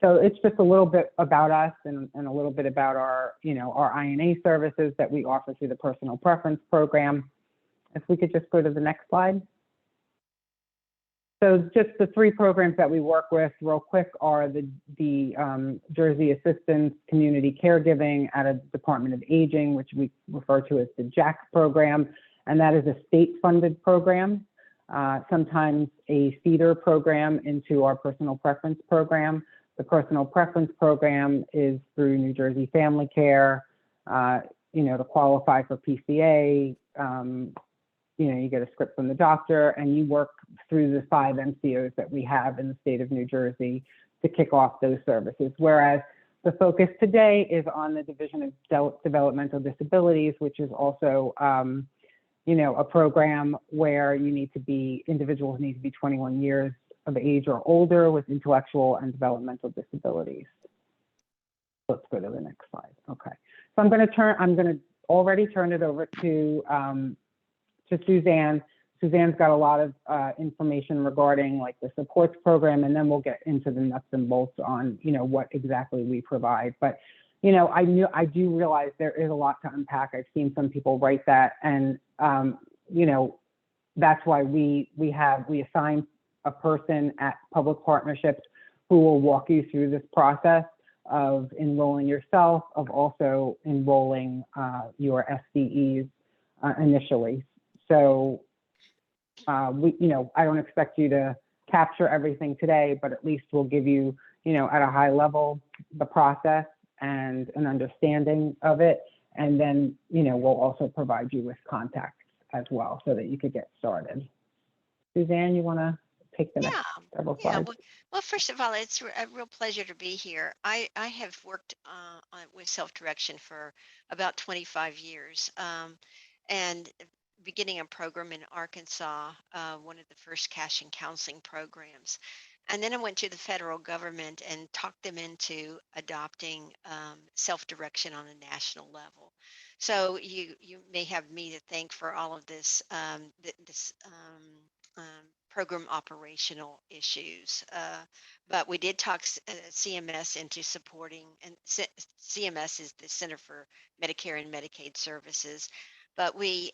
So it's just a little bit about us and a little bit about our, our INA services that we offer through the personal preference program. If we could just go to the next slide. So just the 3 programs that we work with real quick are the Jersey Assistance Community Caregiving out of Department of Aging, which we refer to as the JAC program. And that is a state-funded program, sometimes a feeder program into our personal preference program. The personal preference program is through New Jersey Family Care. To qualify for PCA, you get a script from the doctor, and you work through the 5 MCOs that we have in the state of New Jersey to kick off those services. Whereas the focus today is on the Division of Developmental Disabilities, which is also a program where individuals need to be 21 years of age or older with intellectual and developmental disabilities. Let's go to the next slide. Okay. So I'm going to already turn it over to Suzanne. Suzanne's got a lot of information regarding like the supports program, and then we'll get into the nuts and bolts on, what exactly we provide. But, I do realize there is a lot to unpack. I've seen some people write that, and, that's why we assign a person at Public Partnerships who will walk you through this process of enrolling yourself, of also enrolling your SDEs initially. So, I don't expect you to capture everything today, but at least we'll give you, at a high level, the process and an understanding of it. And then, we'll also provide you with contacts as well so that you could get started. Suzanne, you want to take the next several Yeah. slides? Well, first of all, it's a real pleasure to be here. I have worked with self-direction for about 25 years, and beginning a program in Arkansas, one of the first cash and counseling programs. And then I went to the federal government and talked them into adopting self-direction on a national level. So you may have me to thank for all of this program operational issues. But we did talk CMS into supporting, and CMS is the Center for Medicare and Medicaid Services. But we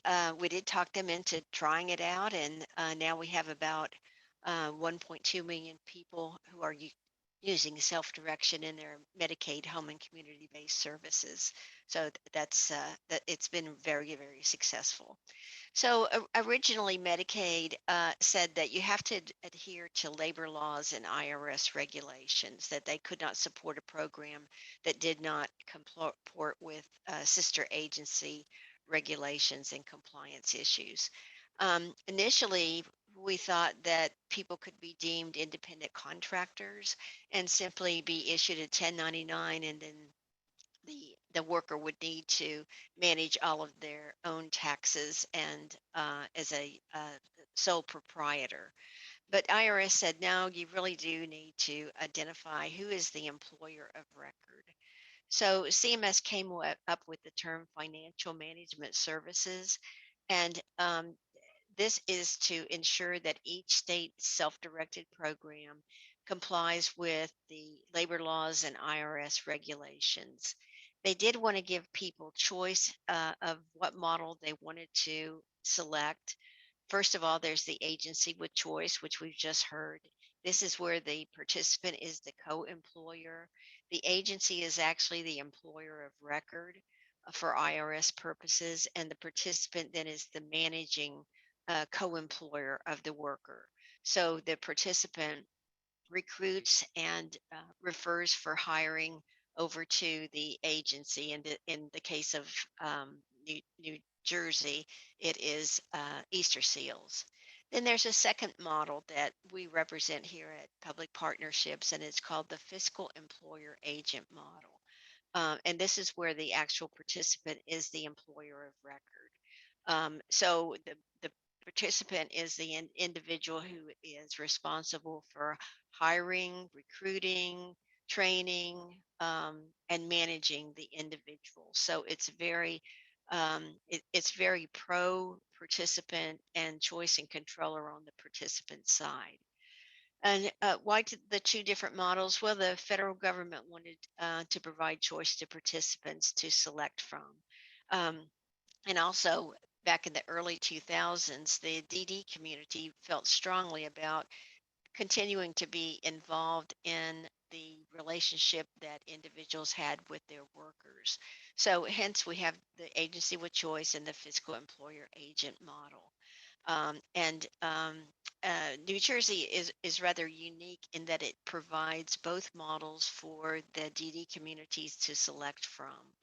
did talk them into trying it out, and now we have about 1.2 million people who are using self-direction in their Medicaid home and community-based services. So that's that it's been very, very successful. So originally, Medicaid said that you have to adhere to labor laws and IRS regulations, that they could not support a program that did not comport with sister agency regulations and compliance issues. Initially, we thought that people could be deemed independent contractors and simply be issued a 1099, and then the worker would need to manage all of their own taxes and as a sole proprietor. But IRS said, no, you really do need to identify who is the employer of record. So CMS came up with the term financial management services, and this is to ensure that each state self-directed program complies with the labor laws and IRS regulations. They did want to give people choice of what model they wanted to select. First of all, there's the agency with choice, which we've just heard. This is where the participant is the co-employer. The agency is actually the employer of record for IRS purposes, and the participant then is the managing co-employer of the worker. So the participant recruits and refers for hiring over to the agency. And in the case of New Jersey, it is Easter Seals. Then there's a second model that we represent here at Public Partnerships, and it's called the Fiscal Employer Agent model. And this is where the actual participant is the employer of record. So the participant is the individual who is responsible for hiring, recruiting, training, and managing the individual. So it's very pro participant, and choice and control are on the participant side. And why the two different models? Well, the federal government wanted to provide choice to participants to select from. And also, back in the early 2000s, the DD community felt strongly about continuing to be involved in the relationship that individuals had with their workers. So hence we have the agency with choice and the fiscal employer agent model. New Jersey is rather unique in that it provides both models for the DD communities to select from.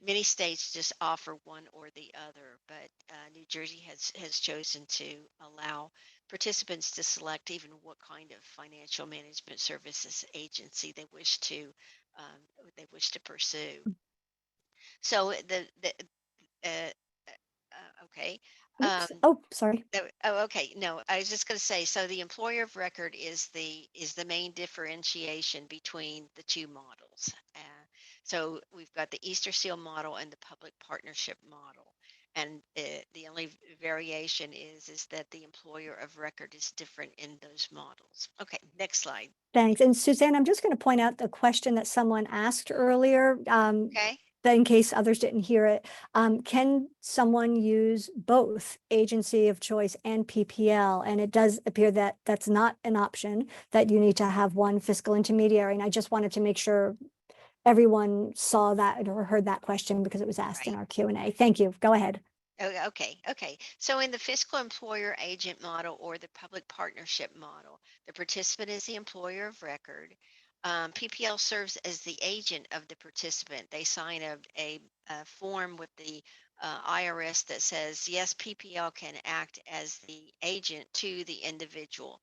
Many states just offer one or the other, but New Jersey has chosen to allow participants to select even what kind of financial management services agency they wish to pursue. So uh, okay. Oops. Oh, sorry. Okay. No, I was just going to say, so the employer of record is the main differentiation between the two models. So we've got the Easter Seal model and the public partnership model. And the only variation is that the employer of record is different in those models. Okay, next slide. Thanks. And Suzanne, I'm just going to point out the question that someone asked earlier. Okay. That in case others didn't hear it, can someone use both agency of choice and PPL? And it does appear that that's not an option, that you need to have one fiscal intermediary. And I just wanted to make sure everyone saw that or heard that question because it was asked in our Q&A. Thank you. Go ahead. Okay. So in the fiscal employer agent model or the public partnership model, the participant is the employer of record. PPL serves as the agent of the participant. They sign a form with the IRS that says, yes, PPL can act as the agent to the individual.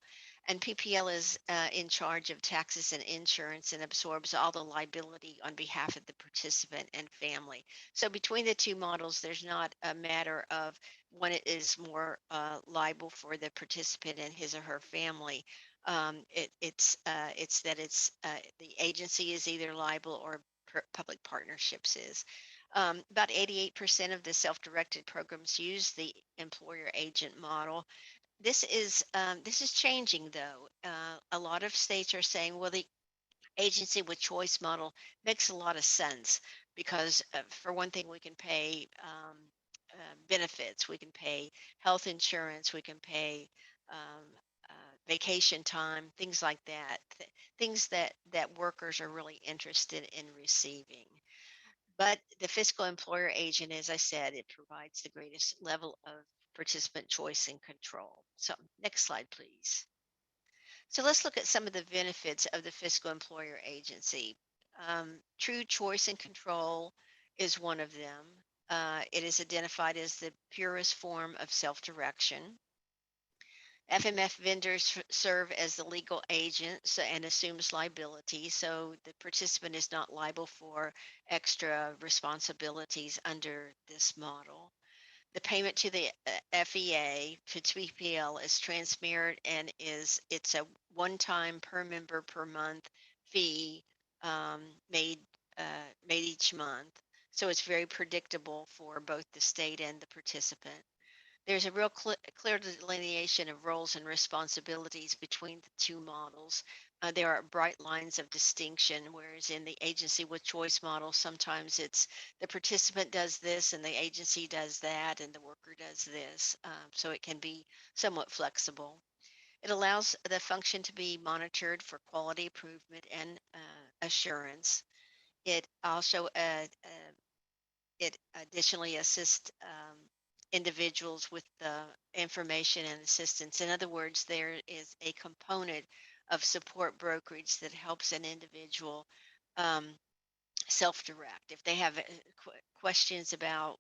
And PPL is in charge of taxes and insurance and absorbs all the liability on behalf of the participant and family. So between the two models, there's not a matter of one is more liable for the participant and his or her family. It's that the agency is either liable or public partnerships is. About 88% of the self-directed programs use the employer agent model. This is changing though. A lot of states are saying, well, the agency with choice model makes a lot of sense because for one thing, we can pay benefits, we can pay health insurance, we can pay um, vacation time, things like that, things that workers are really interested in receiving. But the fiscal employer agent, as I said, it provides the greatest level of participant choice and control. So next slide, please. So let's look at some of the benefits of the fiscal employer agency. True choice and control is one of them. It is identified as the purest form of self-direction. FMF vendors serve as the legal agent and assumes liability, so the participant is not liable for extra responsibilities under this model. The payment to the FEA to PPL is transparent and it's a one-time per member per month fee made made each month. So it's very predictable for both the state and the participant. There's a real clear delineation of roles and responsibilities between the two models. There are bright lines of distinction, whereas in the agency with choice model, sometimes it's the participant does this and the agency does that and the worker does this. So it can be somewhat flexible. It allows the function to be monitored for quality improvement and assurance. It also it additionally assists individuals with the information and assistance. In other words, there is a component of support brokerage that helps an individual um, self-direct. If they have questions about,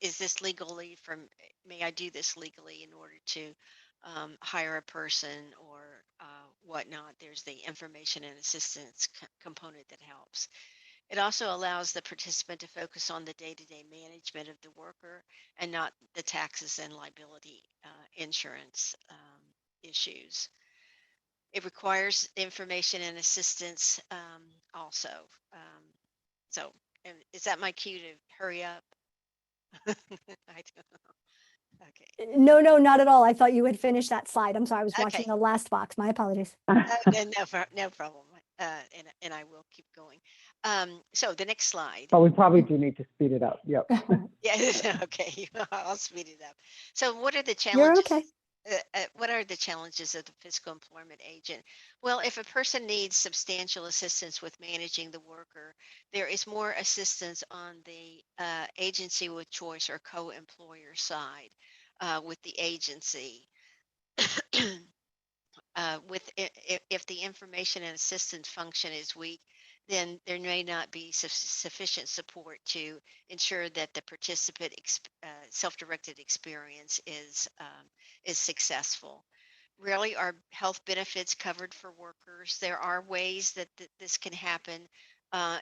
is this legally may I do this legally in order to hire a person or whatnot, there's the information and assistance component that helps. It also allows the participant to focus on the day-to-day management of the worker and not the taxes and liability insurance issues. It requires information and assistance also. Um, so is that my cue to hurry up? I don't know. Okay. No, no, not at all. I thought you had finished that slide. I'm sorry, I was watching Okay. the last box. My apologies. No problem. And I will keep going. So the next slide. But we probably do need to speed it up. Yep. Yeah, okay. I'll speed it up. So what are the You're challenges? okay. What are the challenges of the fiscal employment agent? Well, if a person needs substantial assistance with managing the worker, there is more assistance on the agency with choice or co-employer side with the agency. If the information and assistance function is weak, then there may not be sufficient support to ensure that the participant self-directed experience is successful. Rarely are health benefits covered for workers. There are ways that this can happen,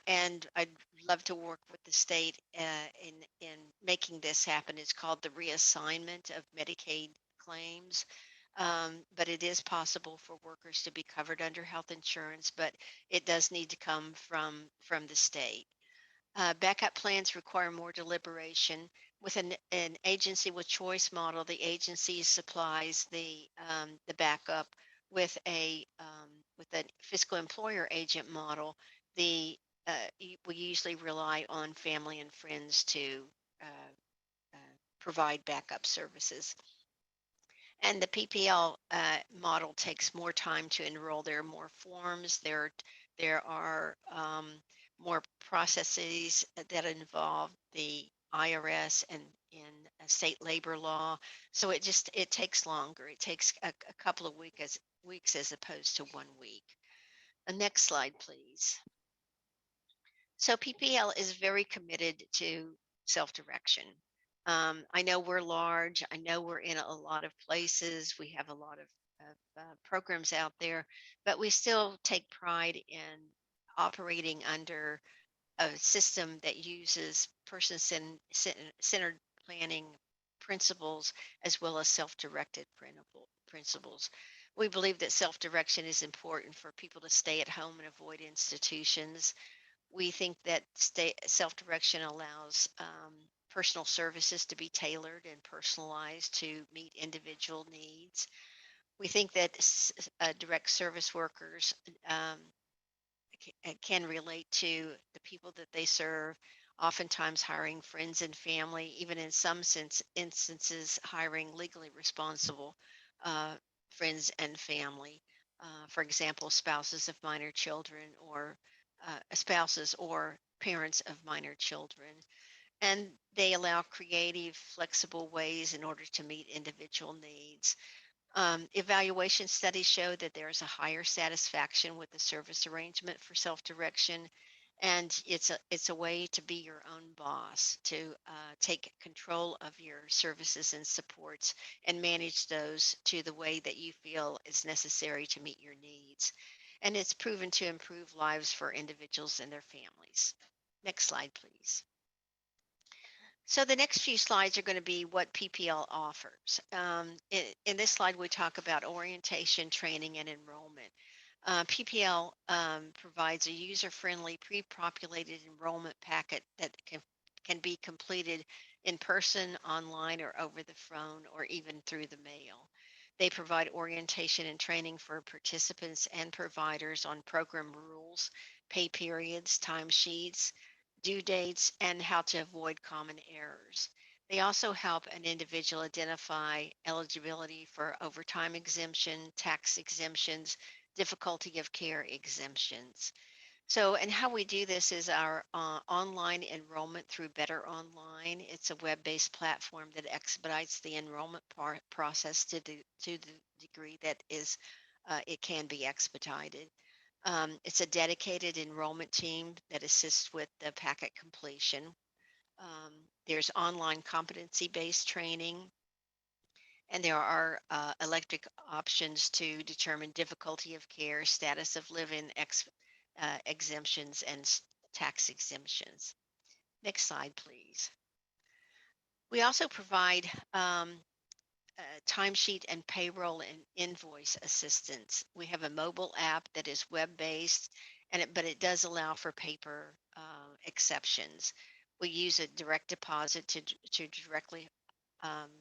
and I'd love to work with the state in making this happen. It's called the reassignment of Medicaid claims. But it is possible for workers to be covered under health insurance, but it does need to come from the state. Backup plans require more deliberation. With an agency with choice model, the agency supplies the backup. With a fiscal employer agent model, we usually rely on family and friends to uh, provide backup services. And the PPL model takes more time to enroll. There are more forms. There are more processes that involve the IRS and in state labor law. So it takes longer. It takes a couple of weeks as opposed to 1 week. Next slide, please. So PPL is very committed to self-direction. I know we're large. I know we're in a lot of places. We have a lot of programs out there, but we still take pride in operating under a system that uses person-centered planning principles as well as self-directed principles. We believe that self-direction is important for people to stay at home and avoid institutions. We think that self-direction allows personal services to be tailored and personalized to meet individual needs. We think that direct service workers can relate to the people that they serve, oftentimes hiring friends and family, even in some instances, hiring legally responsible uh, friends and family. For example, spouses of minor children or spouses or parents of minor children. And they allow creative, flexible ways in order to meet individual needs. Evaluation studies show that there is a higher satisfaction with the service arrangement for self-direction, and it's a way to be your own boss, to take control of your services and supports and manage those to the way that you feel is necessary to meet your needs. And it's proven to improve lives for individuals and their families. Next slide, please. So the next few slides are going to be what PPL offers. In this slide, we talk about orientation, training, and enrollment. PPL provides a user-friendly, pre-populated enrollment packet that can be completed in person, online, or over the phone, or even through the mail. They provide orientation and training for participants and providers on program rules, pay periods, timesheets, due dates, and how to avoid common errors. They also help an individual identify eligibility for overtime exemption, tax exemptions, difficulty of care exemptions. So, and how we do this is our online enrollment through Better Online. It's a web-based platform that expedites the enrollment process to the degree that is it can be expedited. It's a dedicated enrollment team that assists with the packet completion. Um, there's online competency-based training, and there are electric options to determine difficulty of care, status of living, exemptions, and tax exemptions. Next slide, please. We also provide timesheet and payroll and invoice assistance. We have a mobile app that is web-based, but it does allow for paper exceptions. We use a direct deposit to directly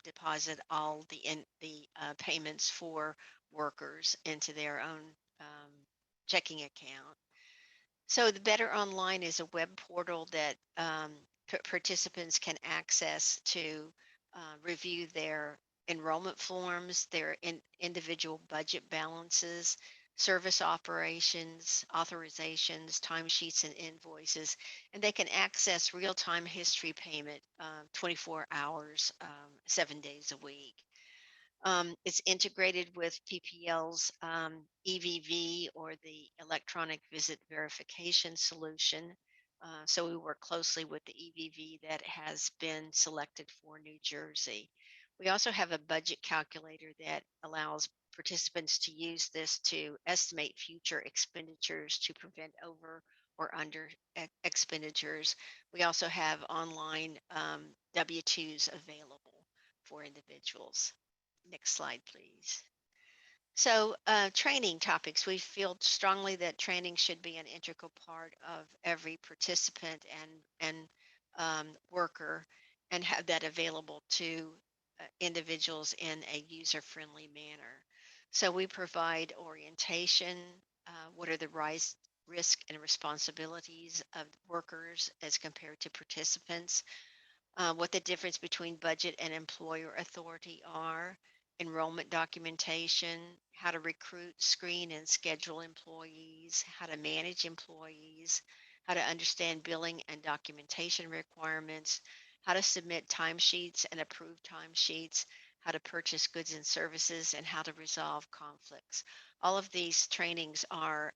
deposit all the payments for workers into their own checking account. So the Better Online is a web portal that participants can access to review their enrollment forms, their individual budget balances, service operations, authorizations, timesheets, and invoices. And they can access real-time history payment 24 hours, 7 days a week. It's integrated with PPL's EVV, or the Electronic Visit Verification Solution. So we work closely with the EVV that has been selected for New Jersey. We also have a budget calculator that allows participants to use this to estimate future expenditures to prevent over or under expenditures. We also have online W-2s available for individuals. Next slide, please. So, training topics. We feel strongly that training should be an integral part of every participant and worker, and have that available to individuals in a user-friendly manner. So, we provide orientation. What are the risk and responsibilities of workers as compared to participants? What the difference between budget and employer authority are, enrollment documentation, how to recruit, screen, and schedule employees, how to manage employees, how to understand billing and documentation requirements, how to submit timesheets and approve timesheets, how to purchase goods and services, and how to resolve conflicts. All of these trainings are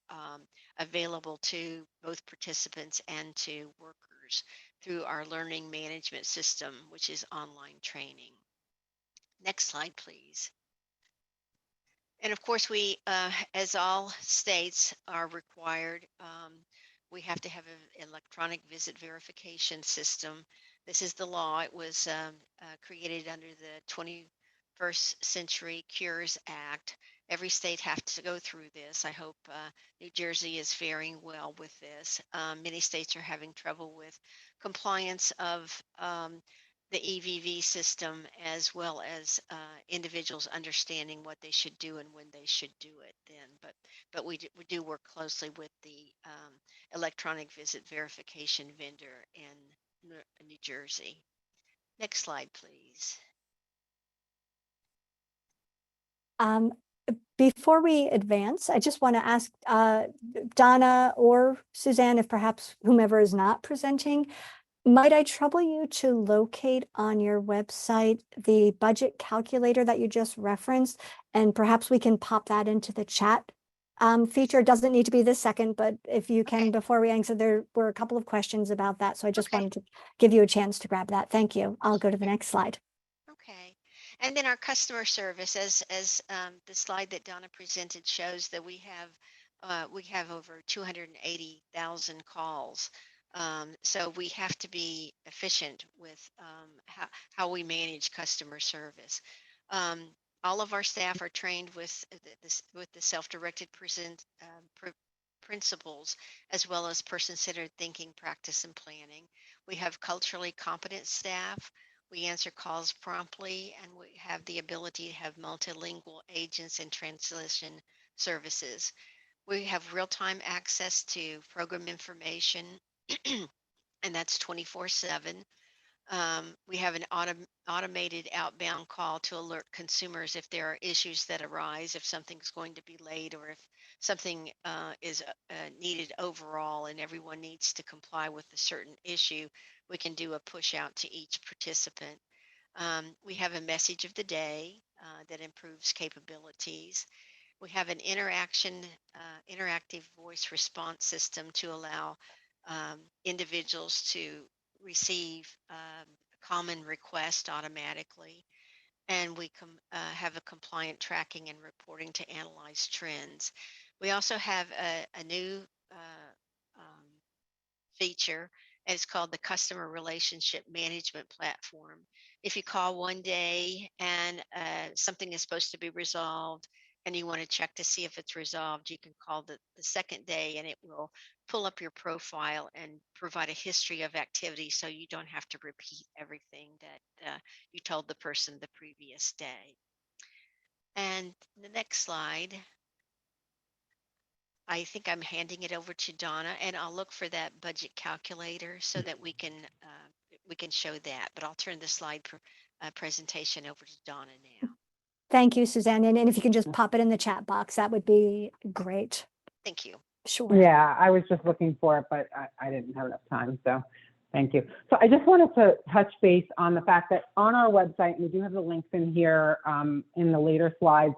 available to both participants and to workers through our learning management system, which is online training. Next slide, please. And of course, we, as all states are required, we have to have an electronic visit verification system. This is the law. It was created under the 21st Century Cures Act. Every state has to go through this. I hope New Jersey is faring well with this. Many states are having trouble with compliance of the EVV system, as well as individuals understanding what they should do and when they should do it then. But we do work closely with the electronic visit verification vendor in New Jersey. Next slide, please. Before we advance, I just want to ask Donna or Suzanne, if perhaps whomever is not presenting, might I trouble you to locate on your website the budget calculator that you just referenced, and perhaps we can pop that into the chat feature. It doesn't need to be this second, but if you can, Okay. before we answer, there were a couple of questions about that. So I just Okay. wanted to give you a chance to grab that. Thank you. I'll go to the next slide. Okay. And then our customer service, as the slide that Donna presented shows, that we have over 280,000 calls. So we have to be efficient with how we manage customer service. All of our staff are trained with the self-directed principles, as well as person-centered thinking, practice, and planning. We have culturally competent staff. We answer calls promptly, and we have the ability to have multilingual agents and translation services. We have real-time access to program information, and that's 24/7. We have an automated outbound call to alert consumers if there are issues that arise, if something's going to be late, or if something is needed overall and everyone needs to comply with a certain issue. We can do a push out to each participant. We have a message of the day that improves capabilities. We have an interactive voice response system to allow individuals to receive common request automatically. And we have a compliant tracking and reporting to analyze trends. We also have a new feature, and it's called the Customer Relationship Management Platform. If you call one day and something is supposed to be resolved, and you want to check to see if it's resolved, you can call the second day, and it will pull up your profile and provide a history of activity, so you don't have to repeat everything that you told the person the previous day. And the next slide, I think I'm handing it over to Donna, and I'll look for that budget calculator so that we can show that. But I'll turn the slide presentation over to Donna now. Thank you, Suzanne. And if you can just pop it in the chat box, that would be great. Thank you. Sure. Yeah, I was just looking for it, but I didn't have enough time, so thank you. So I just wanted to touch base on the fact that on our website, we do have the links in here in the later slides,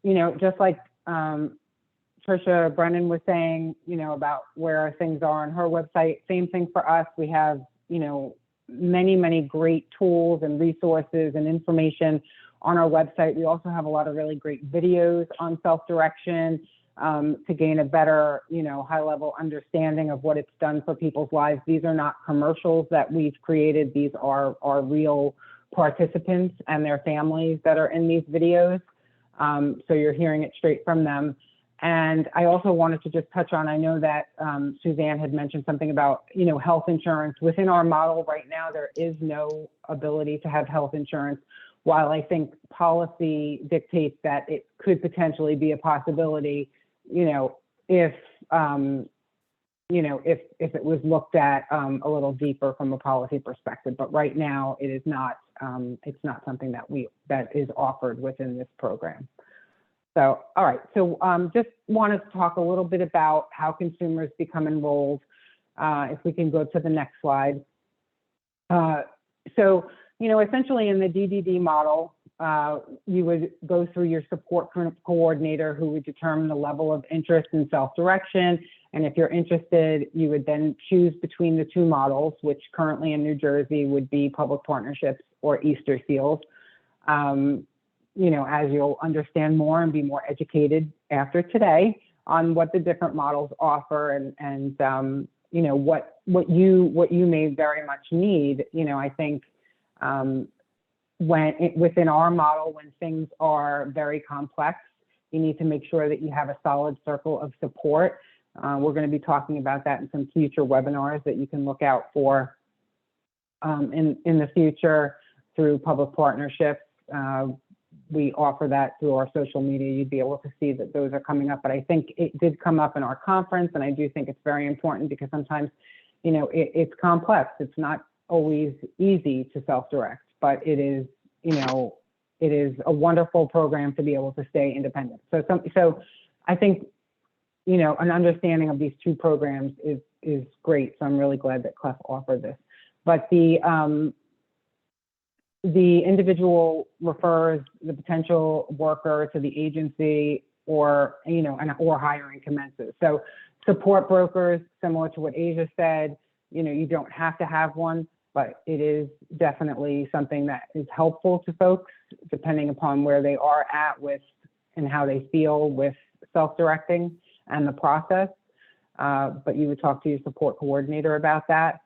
you know, just like Trisha Brennan was saying, you know, about where things are on her website, same thing for us. We have, you know, many, many great tools and resources and information on our website. We also have a lot of really great videos on self-direction to gain a better, you know, high-level understanding of what it's done for people's lives. These are not commercials that we've created. These are real participants and their families that are in these videos. So you're hearing it straight from them. And I also wanted to just touch on, I know that Suzanne had mentioned something about, you know, health insurance. Within our model right now, there is no ability to have health insurance. While I think policy dictates that it could potentially be a possibility, you know, if it was looked at a little deeper from a policy perspective. But right now, it is not. It's not something that is offered within this program. So, all right. So, just wanted to talk a little bit about how consumers become enrolled. If we can go to the next slide. So, you know, essentially in the DDD model, you would go through your support coordinator who would determine the level of interest in self-direction. And if you're interested, you would then choose between the two models, which currently in New Jersey would be public partnerships or Easter seals. You know, as you'll understand more and be more educated after today on what the different models offer and you know, what you may very much need. You know, I think within our model, when things are very complex, you need to make sure that you have a solid circle of support. We're going to be talking about that in some future webinars that you can look out for in the future through public partnerships. We offer that through our social media. You'd be able to see that those are coming up, but I think it did come up in our conference, and I do think it's very important because sometimes, you know, it's complex. It's not always easy to self-direct, but it is, you know, it is a wonderful program to be able to stay independent. So I think, you know, an understanding of these two programs is great. So I'm really glad that CLEP offered this. But the individual refers the potential worker to the agency, or, you know, or hiring commences. So support brokers, similar to what Asia said, you know, you don't have to have one, but it is definitely something that is helpful to folks depending upon where they are at with and how they feel with self-directing and the process. But you would talk to your support coordinator about that.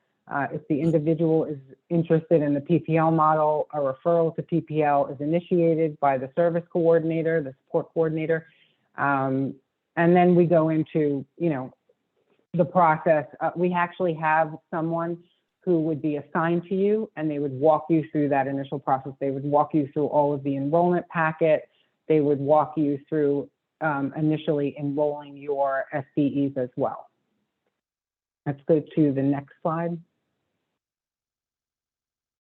If the individual is interested in the PPL model, a referral to PPL is initiated by the service coordinator, the support coordinator. And then we go into, you know, the process. We actually have someone who would be assigned to you, and they would walk you through that initial process. They would walk you through all of the enrollment packet. They would walk you through initially enrolling your SDEs as well. Let's go to the next slide.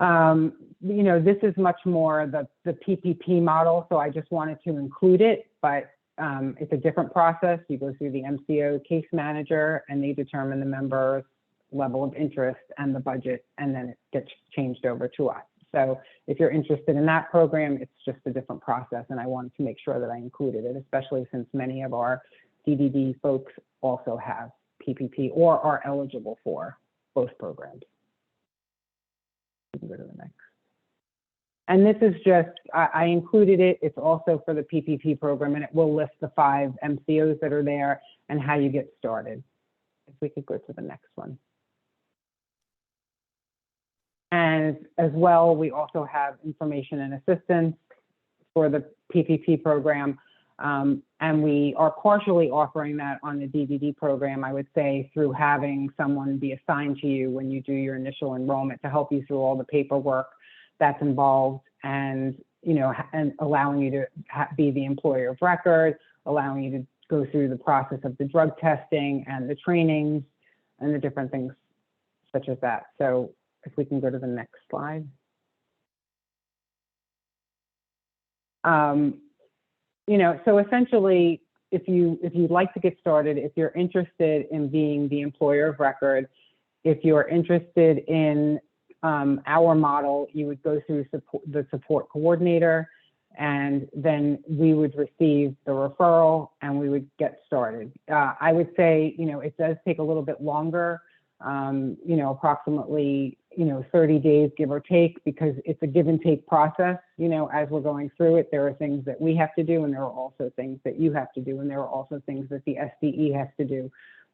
You know, this is much more the PPP model, so I just wanted to include it, but it's a different process. You go through the MCO case manager, and they determine the member's level of interest and the budget, and then it gets changed over to us. So if you're interested in that program, it's just a different process, and I wanted to make sure that I included it, especially since many of our DDD folks also have PPP or are eligible for both programs. You can go to the next. And this is just, I included it. It's also for the PPP program, and it will list the 5 MCOs that are there and how you get started. If we could go to the next one. And as well, we also have information and assistance for the PPP program. And we are partially offering that on the DDD program, I would say, through having someone be assigned to you when you do your initial enrollment to help you through all the paperwork that's involved, and, you know, and allowing you to be the employer of record, allowing you to go through the process of the drug testing and the trainings and the different things such as that. So if we can go to the next slide. You know, so essentially, if you'd like to get started, if you're interested in being the employer of record, if you're interested in our model, you would go through the support coordinator, and then we would receive the referral and we would get started. I would say, you know, it does take a little bit longer, you know, approximately, you know, 30 days, give or take, because it's a give and take process. You know, as we're going through it, there are things that we have to do, and there are also things that you have to do, and there are also things that the SDE has to do.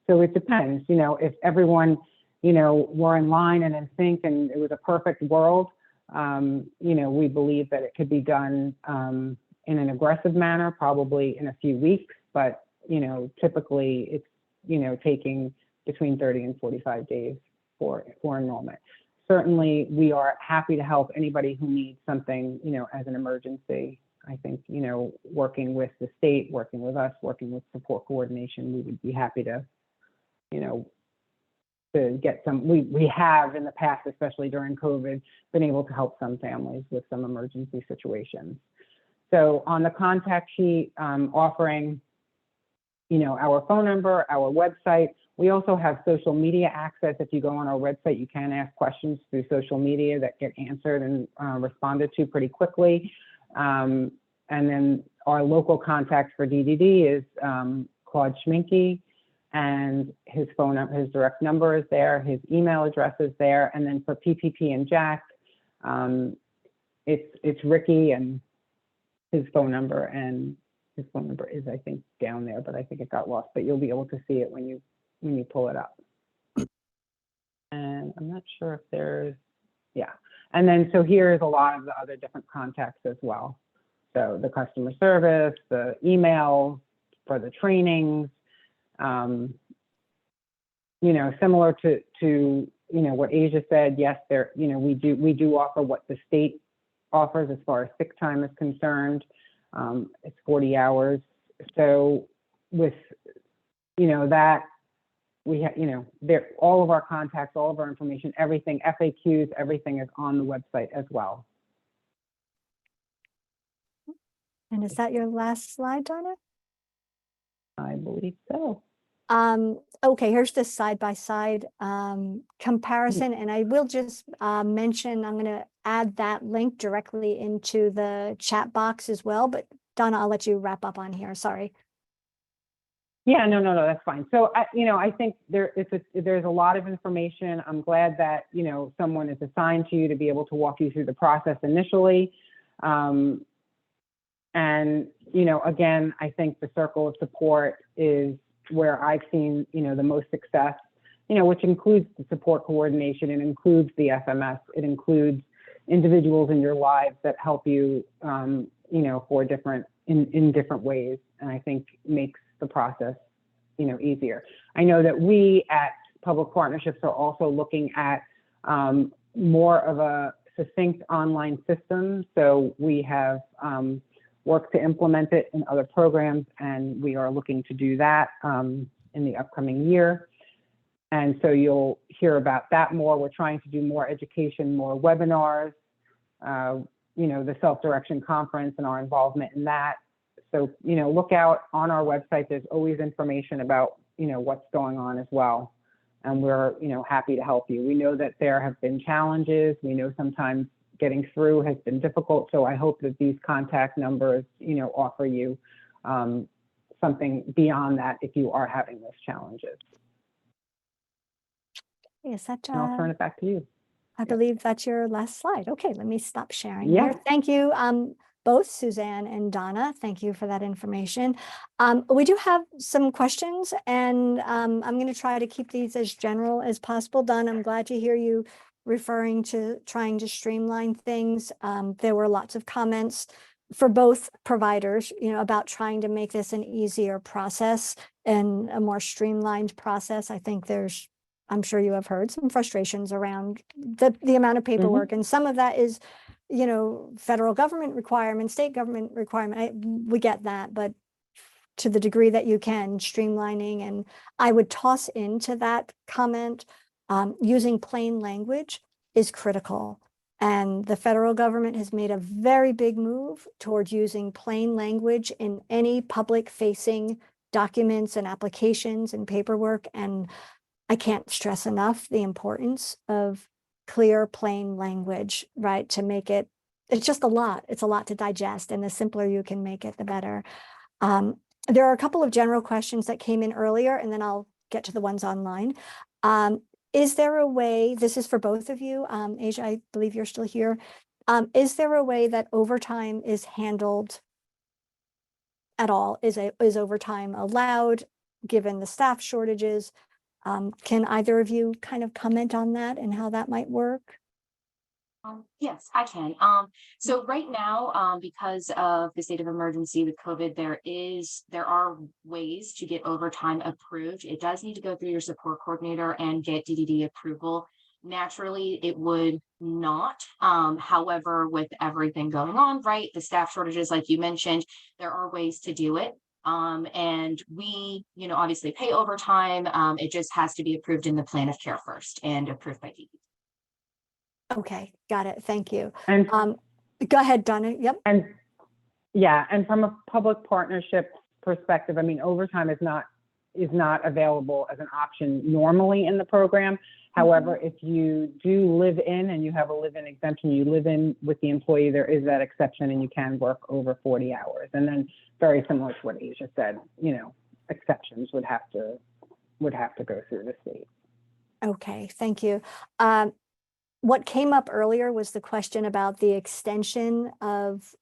So it depends, you know, if everyone, you know, were in line and in sync and it was a perfect world, you know, we believe that it could be done in an aggressive manner, probably in a few weeks, but, you know, typically it's, you know, taking between 30 and 45 days for enrollment. Certainly, we are happy to help anybody who needs something, you know, as an emergency. I think, you know, working with the state, working with us, working with support coordination, we would be happy to, you know, to get some, we have in the past, especially during COVID, been able to help some families with some emergency situations. So on the contact sheet, offering, you know, our phone number, our website. We also have social media access. If you go on our website, you can ask questions through social media that get answered and responded to pretty quickly. And then our local contact for DDD is Claude Schminke, and his direct number is there, his email address is there. And then for PPP and Jack, it's Ricky, and his phone number is, I think, down there, but I think it got lost, but you'll be able to see it when you pull it up. And I'm not sure if there's, yeah. And then, so here's a lot of the other different contacts as well. So the customer service, the email for the trainings, similar to what Asia said. Yes, we do offer what the state offers as far as sick time is concerned. It's 40 hours. So with that, we have all of our contacts, all of our information, everything, FAQs, everything is on the website as well. And is that your last slide, Donna? I believe so. Okay, here's the side-by-side comparison, and I will just mention, I'm going to add that link directly into the chat box as well, but Donna, I'll let you wrap up on here, sorry. Yeah, no, that's fine. So, I think there's a lot of information. I'm glad that, someone is assigned to you to be able to walk you through the process initially. And, again, I think the circle of support is where I've seen, the most success, which includes the support coordination, it includes the FMS, it includes individuals in your lives that help you, for in different ways. And I think makes the process, easier. I know that we at Public Partnerships are also looking at more of a succinct online system. So we have worked to implement it in other programs, and we are looking to do that in the upcoming year. And so you'll hear about that more. We're trying to do more education, more webinars, the self-direction conference and our involvement in that. So, look out on our website. There's always information about, what's going on as well. And we're, happy to help you. We know that there have been challenges. We know sometimes getting through has been difficult. So I hope that these contact numbers, offer you something beyond that if you are having those challenges. Is that, And I'll turn it back to you. I believe that's your last slide. Okay, let me stop sharing. Yeah. Here. Thank you, both Suzanne and Donna. Thank you for that information. We do have some questions, and I'm going to try to keep these as general as possible. Donna, I'm glad to hear you referring to trying to streamline things. There were lots of comments for both providers, about trying to make this an easier process and a more streamlined process. I think I'm sure you have heard some frustrations around the amount of paperwork, and some of that is, federal government requirement, state government requirement. We get that, but to the degree that you can, streamlining, and I would toss into that comment, using plain language is critical. And the federal government has made a very big move towards using plain language in any public facing documents and applications and paperwork. And I can't stress enough the importance of clear, plain language, right? To make it, it's just a lot. It's a lot to digest, and the simpler you can make it, the better. There are a couple of general questions that came in earlier, and then I'll get to the ones online. Is there a way, this is for both of you, Asia, I believe you're still here. Is there a way that overtime is handled at all? Is overtime allowed given the staff shortages? Can either of you kind of comment on that and how that might work? Yes, I can. So right now, because of the state of emergency with COVID, there are ways to get overtime approved. It does need to go through your support coordinator and get DDD approval. Naturally, it would not. However, with everything going on, right, the staff shortages, like you mentioned, there are ways to do it. And we, obviously pay overtime. It just has to be approved in the plan of care first and approved by DDD. Okay, got it. Thank you. And go ahead, Donna. Yep. And from a public partnership perspective, I mean, overtime is not is not available as an option normally in the program. However, if you do live in and you have a live-in exemption, you live in with the employee, there is that exception and you can work over 40 hours. And then very similar to what Asia said, you know, exceptions would have to go through the state. Okay, thank you. What came up earlier was the question about the extension of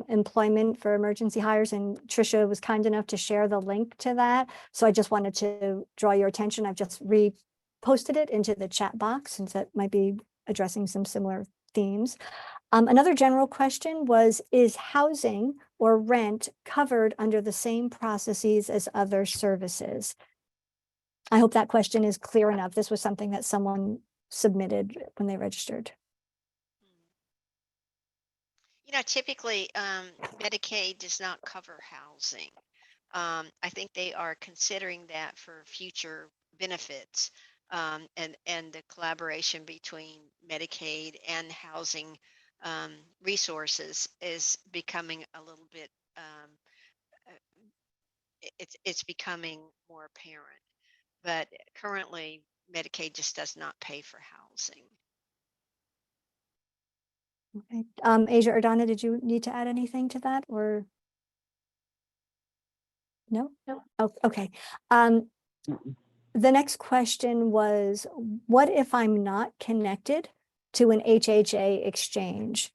employment for emergency hires, and Tricia was kind enough to share the link to that. So I just wanted to draw your attention. I've just reposted it into the chat box since that might be addressing some similar themes. Another general question was, is housing or rent covered under the same processes as other services? I hope that question is clear enough. This was something that someone submitted when they registered. You know, typically, Medicaid does not cover housing. I think they are considering that for future benefits, and the collaboration between Medicaid and housing resources is becoming a little bit, it's becoming more apparent. But currently, Medicaid just does not pay for housing. Okay. Asia or Donna, did you need to add anything to that or? No? No. Oh, okay. The next question was, what if I'm not connected to an HHA exchange?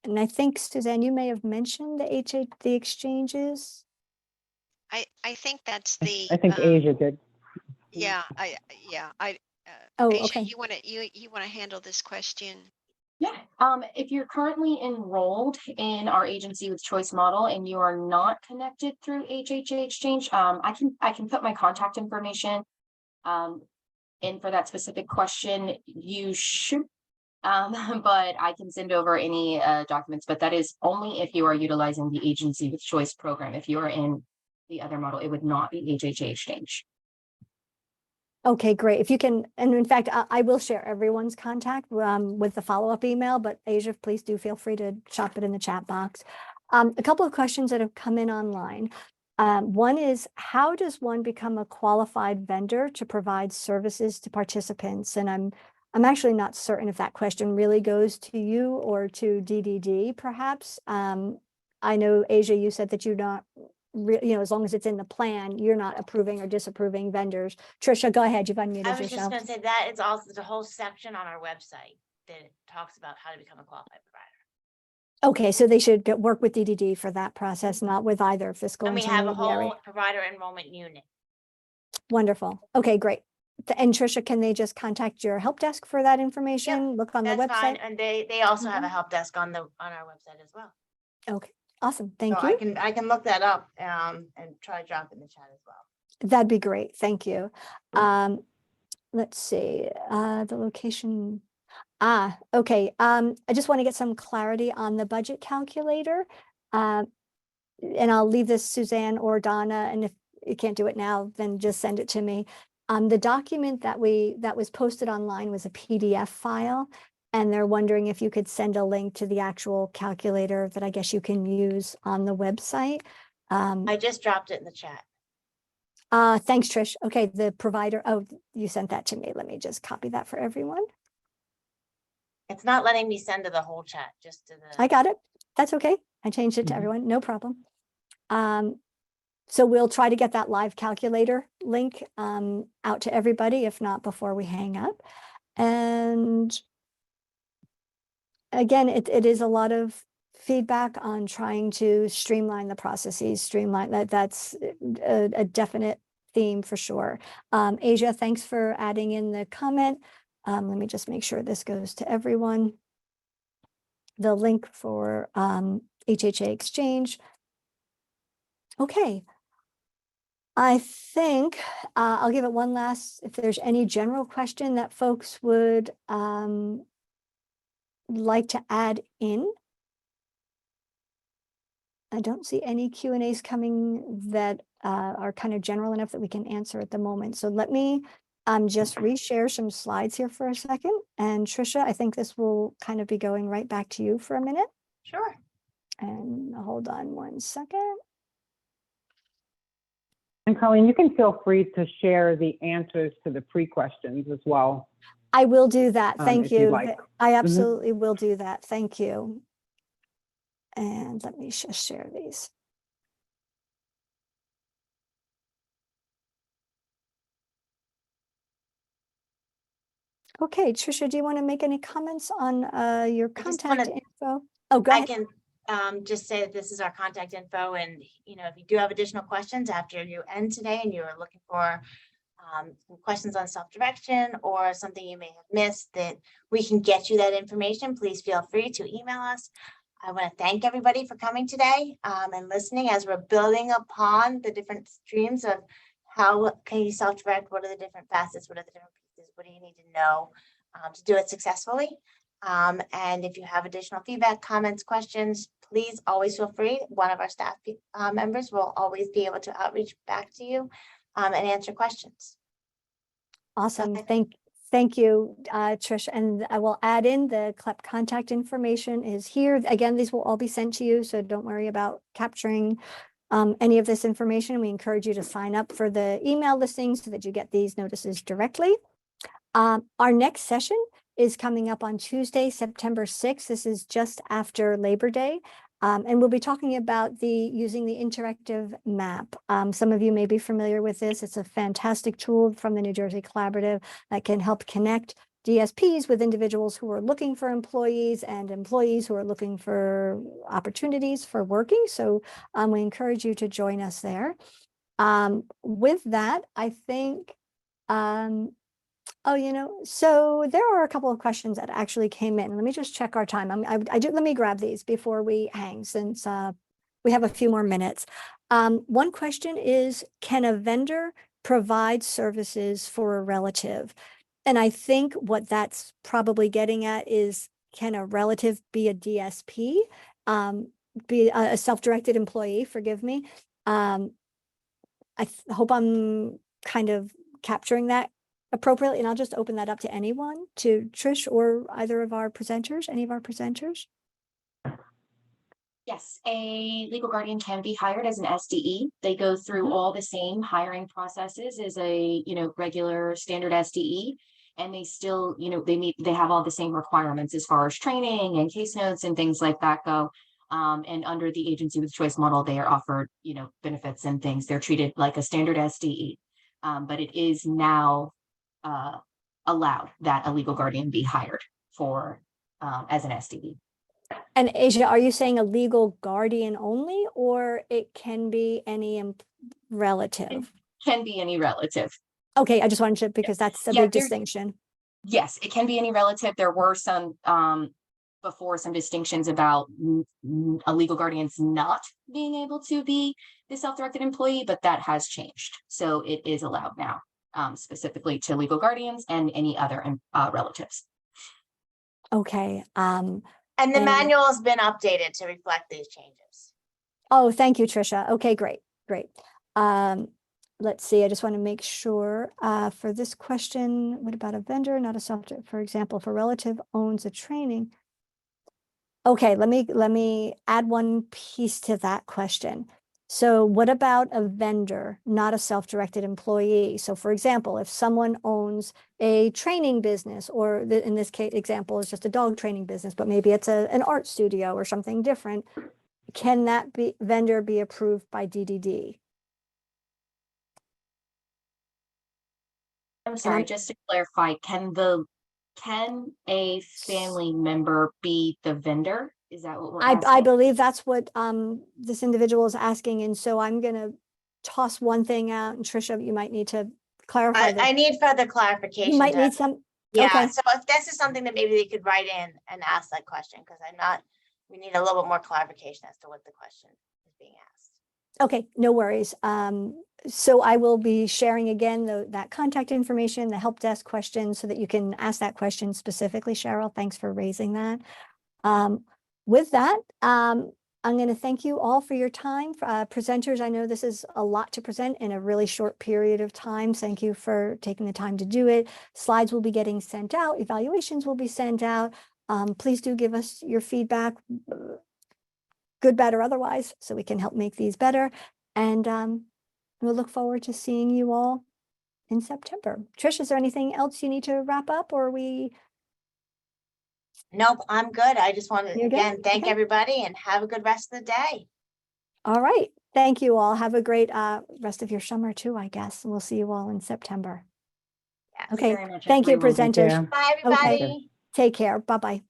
And I think, Suzanne, you may have mentioned the exchanges. I think that's the. I think Asia did. Yeah, Oh, Asia, okay. you want to handle this question? Yeah, if you're currently enrolled in our agency with choice model and you are not connected through HHA exchange, I can put my contact information in for that specific question. You should, but I can send over any documents, but that is only if you are utilizing the agency with choice program. If you are in the other model, it would not be HHA exchange. Okay, great. If you can, and in fact, I will share everyone's contact with the follow-up email, but Asia, please do feel free to chop it in the chat box. A couple of questions that have come in online. One is, how does one become a qualified vendor to provide services to participants? And I'm actually not certain if that question really goes to you or to DDD, perhaps. I know, Asia, you said that you're not, you know, as long as it's in the plan, you're not approving or disapproving vendors. Trisha, go ahead. You've unmuted I was just yourself. gonna say that it's also the whole section on our website that talks about how to become a qualified provider. Okay, so they should work with DDD for that process, not with either fiscal And we have a intermediary. whole provider enrollment unit. Wonderful. Okay, great. And Trisha, can they just contact your help desk for that information? Look on the That's fine. website? And they also have a help desk on our website as well. Okay, awesome. Thank So you. I can look that up and try to drop in the chat as well. That'd be great. Thank you. Let's see, the location. Okay. I just want to get some clarity on the budget calculator. And I'll leave this Suzanne or Donna, and if you can't do it now, then just send it to me. The document that was posted online was a PDF file, and they're wondering if you could send a link to the actual calculator that I guess you can use on the website. I just dropped it in the chat. Thanks, Trish. Okay, the provider, oh, you sent that to me. Let me just copy that for everyone. It's not letting me send to the whole chat, just to the. I got it. That's okay. I changed it to everyone. No problem. So we'll try to get that live calculator link out to everybody, if not before we hang up. And again, it is a lot of feedback on trying to streamline the processes, streamline that's a definite theme for sure. Asia, thanks for adding in the comment. Let me just make sure this goes to everyone. The link for HHA exchange. Okay. I think I'll give it one last, if there's any general question that folks would like to add in. I don't see any Q&As coming that are kind of general enough that we can answer at the moment. So let me just reshare some slides here for a second. And Trisha, I think this will kind of be going right back to you for a minute. Sure. And hold on one second. And Colleen, you can feel free to share the answers to the pre-questions as well. I will do that. Thank if you'd you. like. I absolutely will do that. Thank you. And let me just share these. Okay, Trisha, do you want to make any comments on your I just contact wanna- info? Oh, go I ahead. can just say that this is our contact info, and if you do have additional questions after you end today and you're looking for some questions on self-direction or something you may have missed, that we can get you that information, please feel free to email us. I want to thank everybody for coming today and listening as we're building upon the different streams of how can you self-direct, what are the different facets, what are the different pieces, what do you need to know to do it successfully. And if you have additional feedback, comments, questions, please always feel free. One of our staff members will always be able to outreach back to you and answer questions. Awesome. Okay. Thank you, Trish. And I will add in the CLEP contact information is here. Again, these will all be sent to you, so don't worry about capturing any of this information. We encourage you to sign up for the email listings so that you get these notices directly. Our next session is coming up on Tuesday, September 6th. This is just after Labor Day. And we'll be talking about using the interactive map. Some of you may be familiar with this. It's a fantastic tool from the New Jersey Collaborative that can help connect DSPs with individuals who are looking for employees and employees who are looking for opportunities for working. So we encourage you to join us there. With that, I think, so there are a couple of questions that actually came in. Let me just check our time. Let me grab these before we hang, since we have a few more minutes. One question is, can a vendor provide services for a relative? And I think what that's probably getting at is, can a relative be a DSP, be a self-directed employee, forgive me. I hope I'm kind of capturing that appropriately, and I'll just open that up to anyone, to Trish or either of our presenters, any of our presenters. Yes, a legal guardian can be hired as an SDE. They go through all the same hiring processes as a, regular standard SDE. And they still, they have all the same requirements as far as training and case notes and things like that go. And under the agency with choice model, they are offered, benefits and things. They're treated like a standard SDE. But it is now allowed that a legal guardian be hired for as an SDE. And Asia, are you saying a legal guardian only, or it can be any relative? It can be any relative. Okay, I just wanted to, because that's a big distinction. Yes, it can be any relative. There were some before some distinctions about a legal guardian's not being able to be the self-directed employee, but that has changed. So it is allowed now, specifically to legal guardians and any other relatives. Okay. And the manual has been updated to reflect these changes. Oh, thank you, Trisha. Okay, great. Let's see, I just want to make sure for this question, what about a vendor, not a self-directed, for example, if a relative owns a training? Okay, let me add one piece to that question. So what about a vendor, not a self-directed employee? So for example, if someone owns a training business, or in this case example is just a dog training business, but maybe it's an art studio or something different, can that vendor be approved by DDD? I'm sorry, just to clarify, can a family member be the vendor? Is that what we're asking? I believe that's what this individual is asking, and so I'm going to toss one thing out, and Trisha, you might need to clarify that. I need further clarification. You might need some. Yeah, okay. so if this is something that maybe they could write in and ask that question, because we need a little bit more clarification as to what the question is being asked. Okay, no worries. So I will be sharing again that contact information, the help desk question, so that you can ask that question specifically, Cheryl. Thanks for raising that. With that, I'm going to thank you all for your time. Presenters, I know this is a lot to present in a really short period of time. Thank you for taking the time to do it. Slides will be getting sent out. Evaluations will be sent out. Please do give us your feedback, good, bad, or otherwise, so we can help make these better. And We'll look forward to seeing you all in September. Trish, is there anything else you need to wrap up, or we? Nope, I'm good. I just want to, You're good? again, thank Okay. everybody and have a good rest of the day. All right. Thank you all. Have a great rest of your summer too, I guess. We'll see you all in September. Yes. Thank you Okay. very much, Thank you, everyone. Thank presenters. you. Bye, everybody. Take care. Bye-bye.